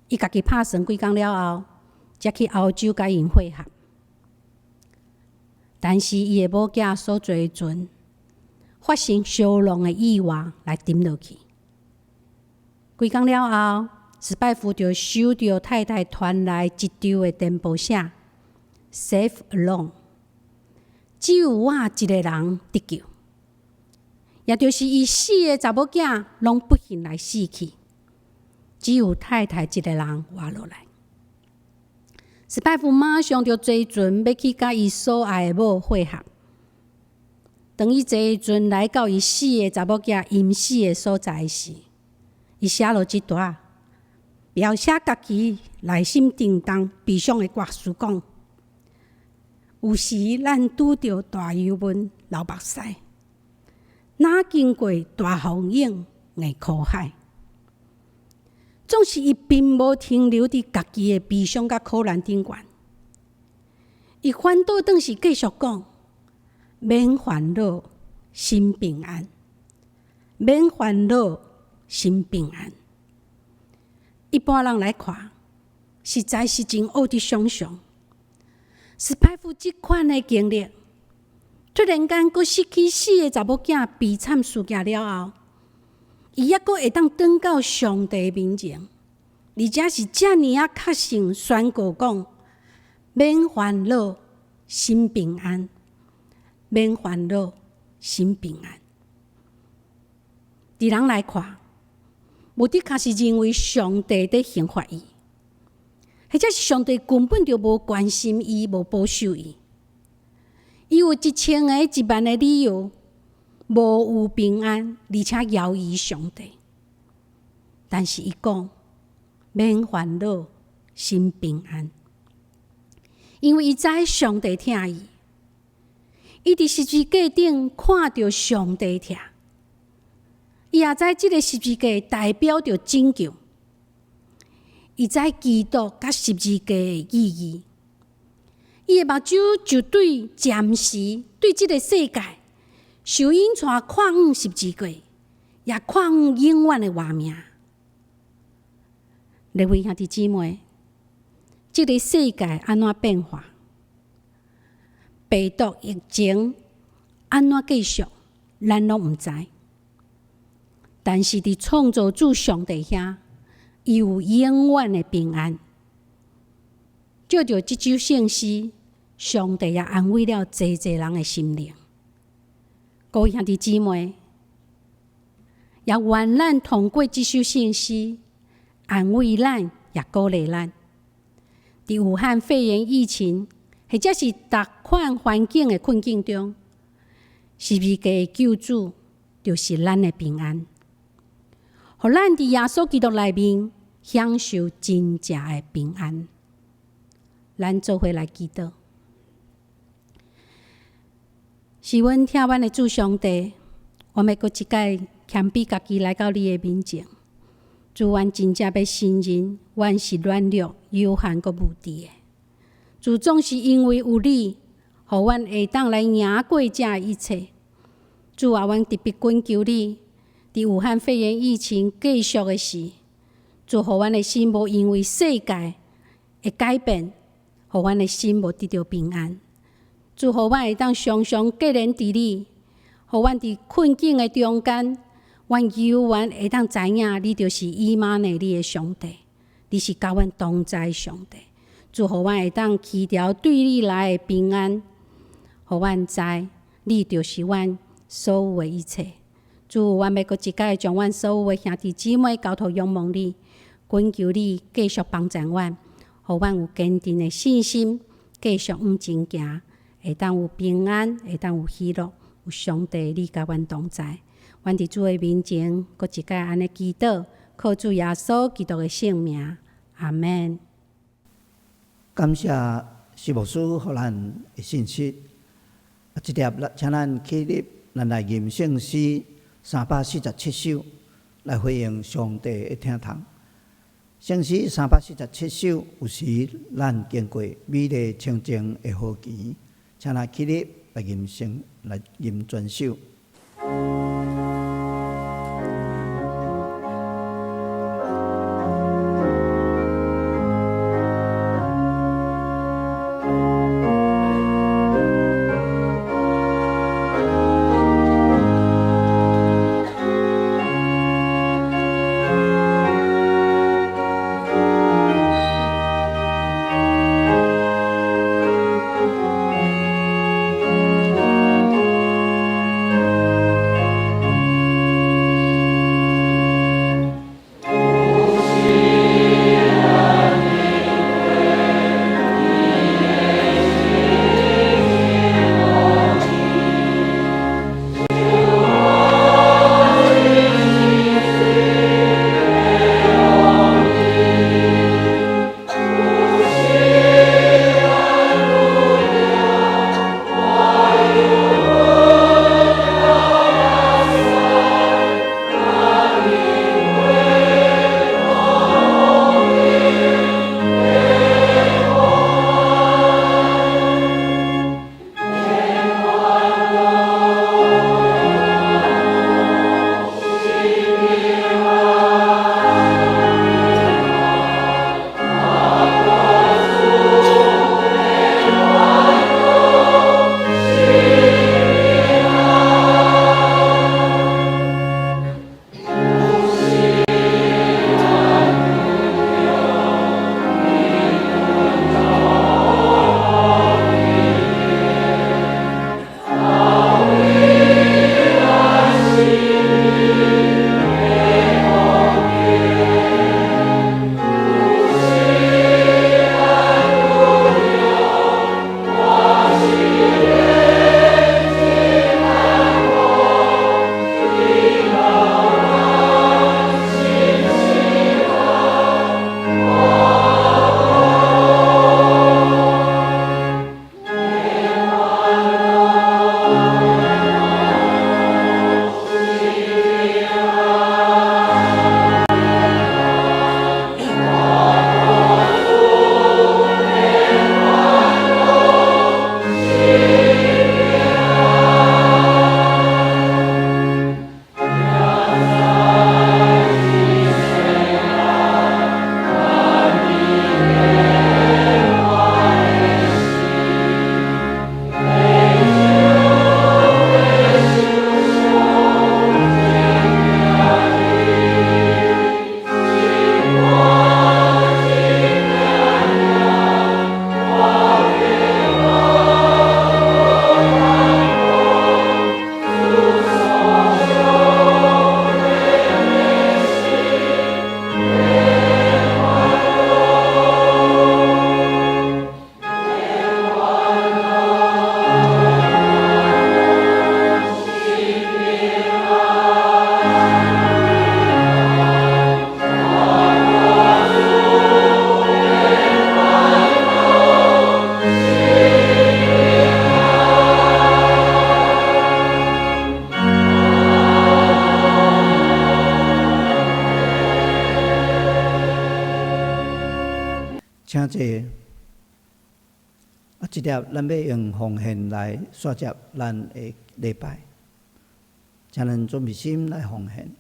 伊家己拍算几工了后，才去欧洲甲因会合。但是伊的某囝所做的船发生烧龙的意外来沉落去。几工了后，史拜夫就收到太太传来一张的电报写 ：“Safe alone， 只有我一个人得救，也就是伊4个查某囝拢不幸来死去，只有太太一个人活落来。”史拜夫马上就坐船要去甲伊所爱的某会合。当伊坐船来到伊4个查某囝因死的所在时，伊写落一段描写家己内心震动、悲伤的歌词，讲：有时咱拄着大忧闷、流目屎，哪经过大风涌、硬苦海，总是伊并无停留伫家己的悲伤甲苦难顶悬。伊反倒转是继续讲：免烦恼，心平安；免烦恼，心平安。一般人来看，实在是真恶的想象。史派夫这款的经历，突然间佫失去4个查某囝悲惨事件了后，伊还佫会当转到上帝面前，而且是遮尔确信宣告讲：免烦恼，心平安；免烦恼，心平安。伫人来看，无的确是认为上帝在刑罚伊，或者是上帝根本就无关心伊，无保守伊。伊有1000个、10000个理由，无有平安，而且摇移上帝。但是伊讲：免烦恼，心平安，因为伊知上帝疼伊，伊伫十字架顶看到上帝疼。伊也知即个十字架代表着拯救，伊知基督甲十字架的意义。伊的目睭就对暂时对即个世界受引带看向十字架，也看向永远的活命。各位兄弟姊妹，即个世界安怎变化？病毒疫情安怎继续？咱拢毋知。但是伫创造主上帝遐，伊有永远的平安。借着即首圣诗，上帝也安慰了济人的心灵。各位兄弟姊妹，也愿咱通过即首圣诗，安慰咱，也鼓励咱。伫武汉肺炎疫情，或者是逐款环境的困境中，十字架的救主就是咱的平安。互咱伫耶稣基督内面享受真正的平安。咱做伙来祈祷。是阮疼阮的主上帝，我们搁一摆谦卑家己来到你的面前。主，阮真正要承认，阮是软弱、有限搁无知的。主总是因为有你，互阮会当来赢过这一切。主啊，阮特别恳求你。伫武汉肺炎疫情继续的时，主互阮的心无因为世界的改变，互阮的心无得到平安。主互阮会当常常结连伫你，互阮伫困境的中间，阮永远会当知影你就是以马内利的上帝，你是甲阮同在上帝。主互阮会当去掉对你来的平安，互阮知你就是阮所有的一切。主，阮要搁一摆将阮所有的兄弟姊妹交托仰望你，恳求你继续帮助阮，互阮有坚定的信心，继续往前行，会当有平安，会当有喜乐，有上帝你甲阮同在。阮伫主的面前，搁一摆安尼祈祷，靠主耶稣基督的圣名，阿门。感谢师牧师互咱的信息。即条，请咱起立，咱来吟圣诗347首，来回应上帝的疼痛。圣诗347首，有时咱经过美丽清净的好期，请咱起立来吟全首。请坐。即粒咱要用奉献来刷接咱的礼拜，请咱准备心来奉献。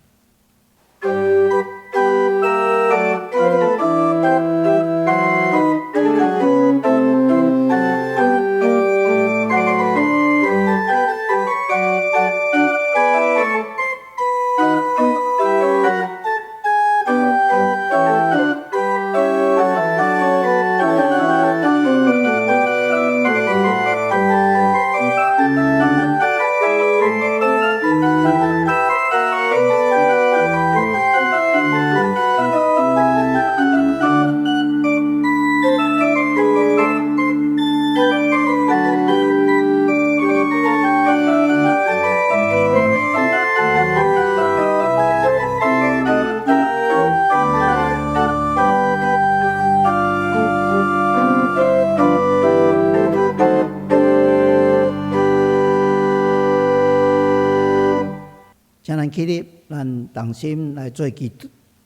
请咱起立，咱同心来做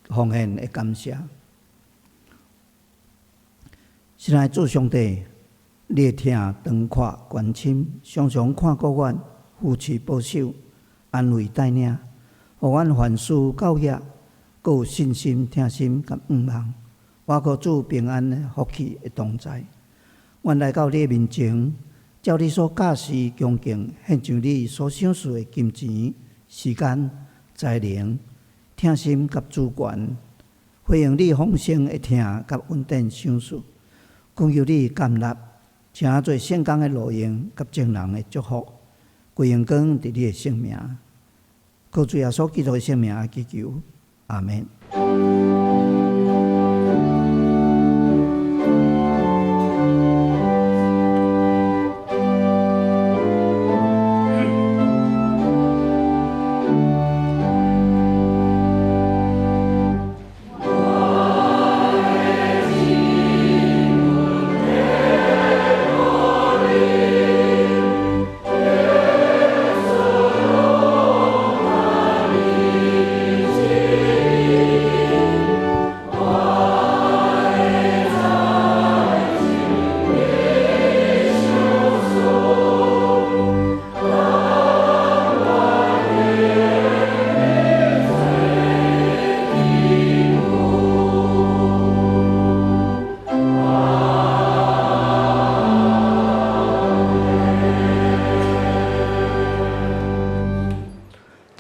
奉献的感谢。是来主上帝，你会听长看关心，常常看顾阮，扶持保守，安慰带领，互阮凡事教育，阁有信心、听心甲仰望。我靠主平安的福气的同在。阮来到你面前，照你所教示恭敬，献上你所赏赐的金钱、时间、才能、听心甲主权，回应你丰盛的听甲稳定赏赐，恳求你甘纳，请做圣工的路用甲众人的祝福，归荣光伫你的圣名，靠主耶稣基督的圣名祈求，阿门。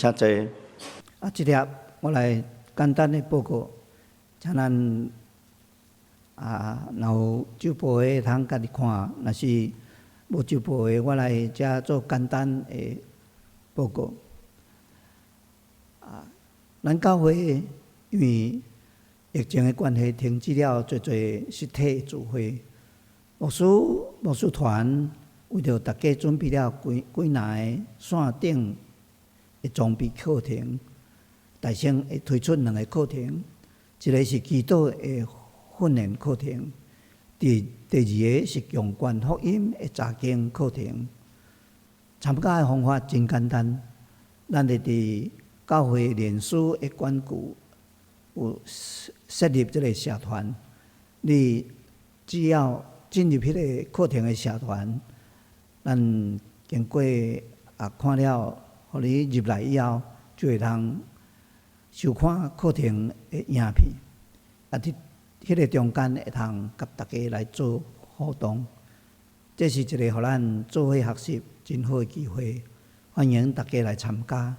请坐。即粒我来简单的报告，请咱若有手报的通家己看，若是无手报的，我来遮做简单的报告。咱教会因为疫情的关系，停止了做实体聚会。牧师团为着大家准备了几若个线顶的装备课程，大声会推出2个课程，一个是祈祷的训练课程，第二个是强观福音的查经课程。参加的方法真简单，咱就伫教会脸书的管顾有设立这个社团，你只要进入迄个课程的社团，咱经过看了。互你入来以后，就会通收看课程的影片，伫迄个中间会通甲大家来做互动。这是一个互咱做伙学习真好的机会，欢迎大家来参加。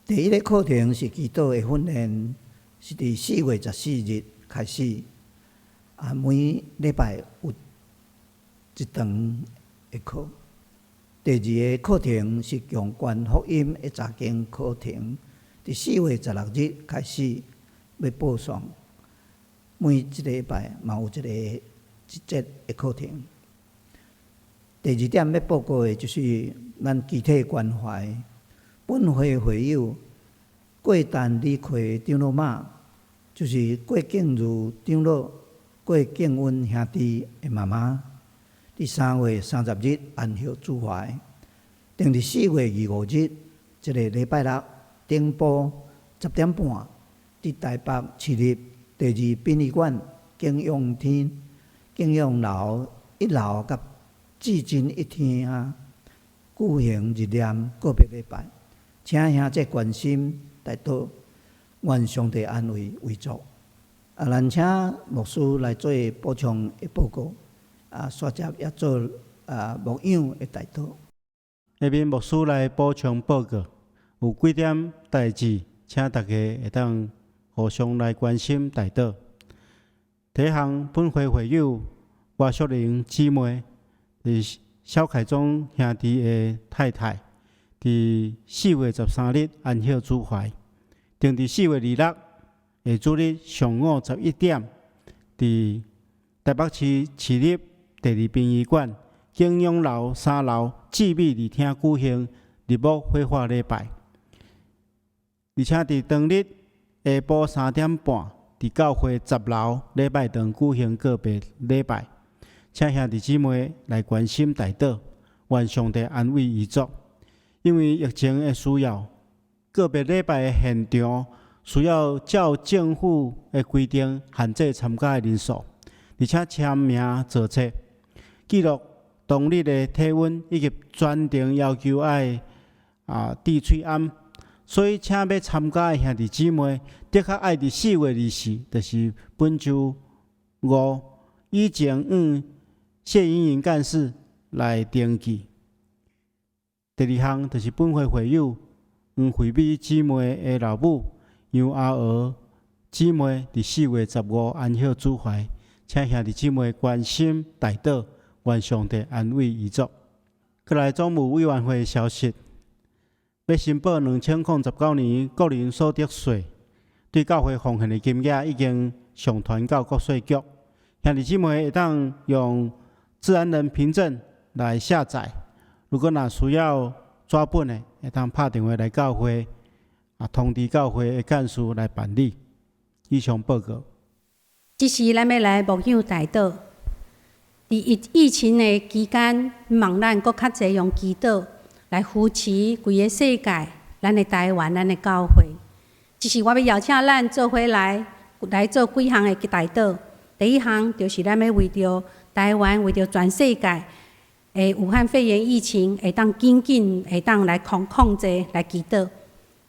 第一个课程是祈祷的训练，是伫4月14日开始，每礼拜有一堂的课。第二个课程是强观福音的查经课程，伫4月16日开始要播送，每一个礼拜嘛有一节的课程。第2点要报告的就是咱集体关怀，本会会友郭丹李逵长老妈，就是郭敬如长老、郭敬温兄弟的妈妈。第3月30日安息主怀，定伫4月25日一个礼拜六顶晡10点半，伫台北市立第二，殡仪馆敬仰天，敬仰楼一楼甲至真一天啊，举行日念个别礼拜，请兄姐关心大祷，愿上帝安慰为主。咱请牧师来做补充的报告，续接也做牧养的大祷。下面牧师来补充报告，有几点代志，请大家会当互相来关心大祷。第一项，本会会友郭淑玲姊妹是萧凯忠兄弟的太太，伫4月13日安息主怀，定伫4月26日下主日上午11点，伫台北市市立第二殡仪馆景仰楼3楼致美礼厅举行日暮火化礼拜，而且伫当日下晡3点半，伫教会10楼礼拜堂举行个别礼拜，请兄弟姊妹来关心大祷，愿上帝安慰遗族。因为疫情的需要，个别礼拜的现场需要照政府的规定限制参加的人数，而且签名造册、记录当日的体温以及专程要求爱滴喙暗。所以，请要参加的兄弟姊妹，的确爱伫4月24，就是本周5以前谢莹莹干事来登记。第二项就是本会会友惠美姊妹的老母杨阿娥姊妹伫4月15安息主怀，请兄弟姊妹关心大祷，愿上帝安慰遗族。再来，总务委员会消息。要申报2019年个人所得税对教会奉献的金额已经上传到国税局，兄弟姊妹会当用自然人凭证来下载。如果需要纸本的，会当打电话来教会，通知教会的干事来办理。以上报告。这时咱要来牧养大祷。伫疫情的期间，望咱搁较侪用祈祷来扶持规个世界，咱的台湾，咱的教会。只是我要邀请咱做伙来做几项的大祷。第一项就是咱要为着台湾，为着全世界的武汉肺炎疫情，会当紧紧会当来控制来祈祷。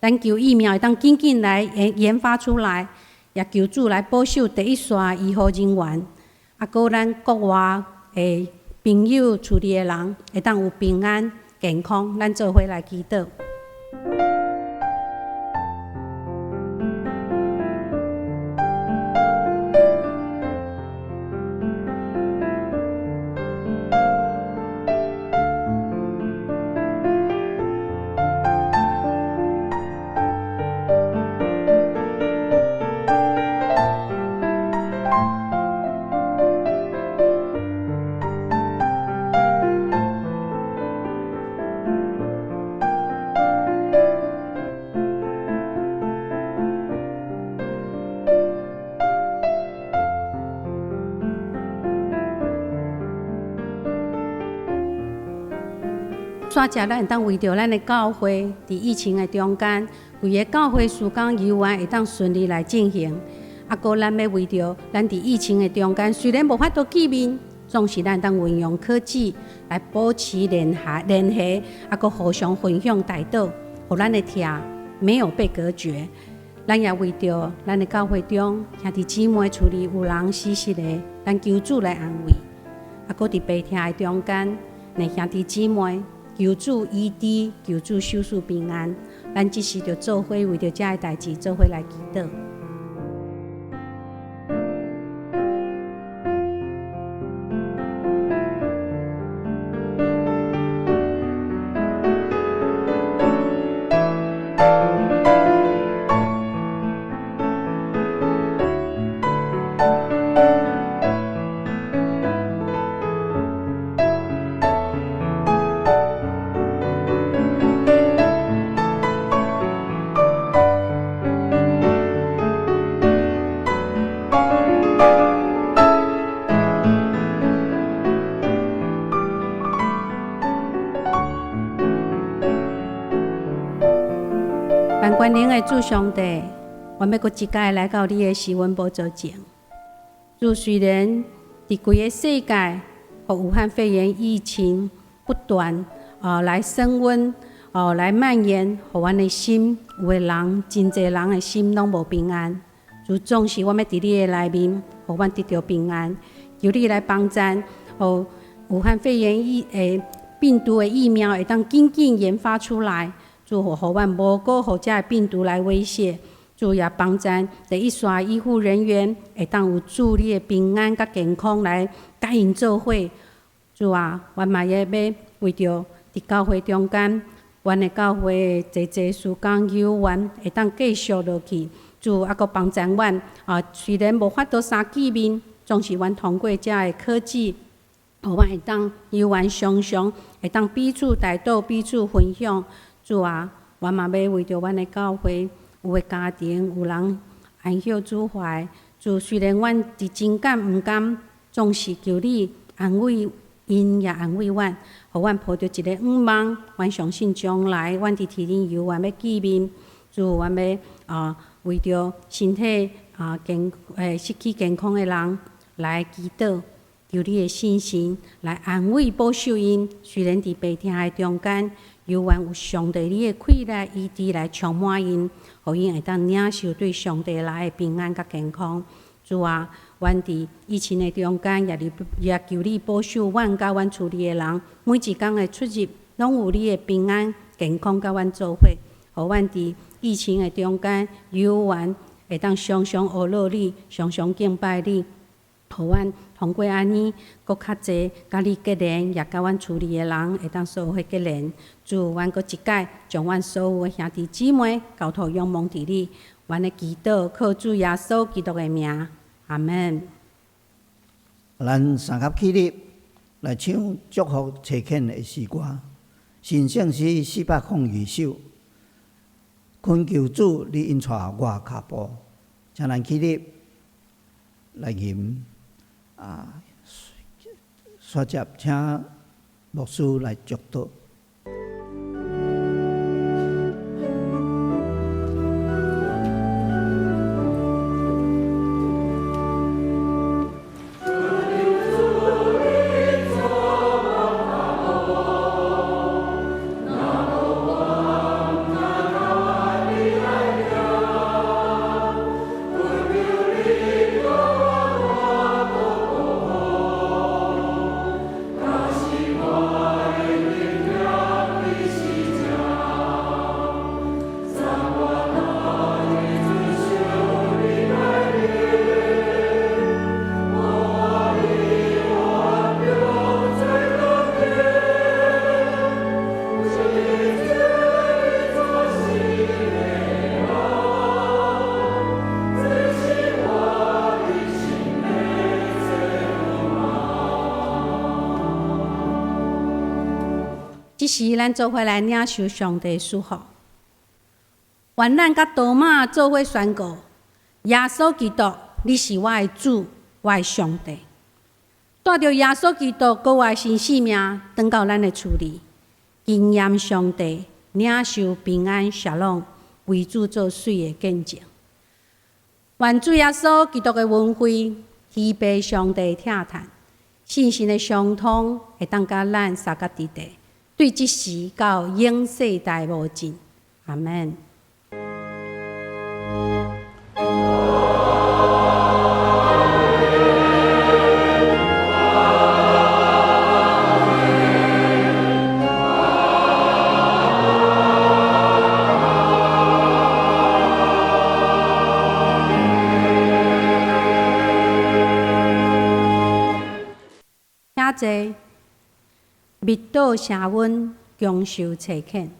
咱求疫苗会当紧紧来研发出来，也求主来保守第一线医护人员，搁咱国外的朋友、厝里的人会当有平安。健康，咱做伙来祈祷。煞者咱会当为着咱的教会伫疫情的中间，规个教会事工游玩会当顺利来进行。搁咱要为着咱伫疫情的中间，虽然无法度见面，总是咱当运用科技来保持联系，搁互相分享大祷，互咱的疼没有被隔绝。咱也为着咱的教会中兄弟姊妹处理有人死失的，咱求主来安慰。搁伫悲痛的中间，让兄弟姊妹。求主医治，求主收束平安。咱即时就做伙为着这个代志，做伙来祈祷。万灵的主上帝，我要搁一届来到你的施恩宝座前。主，虽然伫规个世界，和武汉肺炎疫情不断来升温，来蔓延，互阮的心，有的人真侪人的心拢无平安。主，总是我要伫你的内面，互阮得到平安。求你来帮助，互武汉肺炎病毒的疫苗会当紧紧研发出来。主，互阮无搁互这病毒来威胁。主也帮助第一线医护人员会当有主你的平安甲健康来甲因做伙。主啊，阮嘛也要为着伫教会中间，阮的教会的济事工有缘会当继续落去。主还阁帮助阮虽然无法度相见面，总是阮通过这的科技，互阮会当有缘常常会当彼此带导、彼此分享。主啊，阮嘛要为着阮的教会有的家庭有人安歇主怀。主，虽然阮伫情感毋甘，总是求你安慰因，也安慰阮，互阮抱着一个愿望。阮相信将来，阮伫天顶有缘要见面。主，阮要为着身体失去健康的人来祈祷，求你的信心来安慰保守因。虽然伫病痛的中间，有缘有上帝你的气来医治来充满因，互因会当领受对上帝来的平安甲健康。主啊，阮伫疫情的中间，也求你保守阮甲阮厝里的人，每一天的出入拢有你的平安健康甲阮做伙，互阮伫疫情的中间有缘会当常常学乐你，常常敬拜你，互阮通过安尼，搁较济甲你结连，也甲阮厝里的人会当所有的结连。主，阮搁一届将阮所有的兄弟姊妹交托仰望伫你，阮的祈祷靠主耶稣基督的名，阿门。咱三合起立来唱祝福切恳的诗歌，神圣诗402首。恳求主，你引带我脚步，请咱起立来吟续接，请牧师来祝祷。即时，咱做伙来领受上帝祝福。愿咱甲多马做伙宣告：耶稣基督，你是我的主，我的上帝。带着耶稣基督和我的新性命，转到咱的厝里，经验上帝，领受平安喜乐，为主做水的见证。愿主耶稣基督的恩惠、慈悲上帝疼叹、信心的相通，会当甲咱三甲伫地。对即时到永世代无尽，阿门。请坐。密道声温，强受切恳。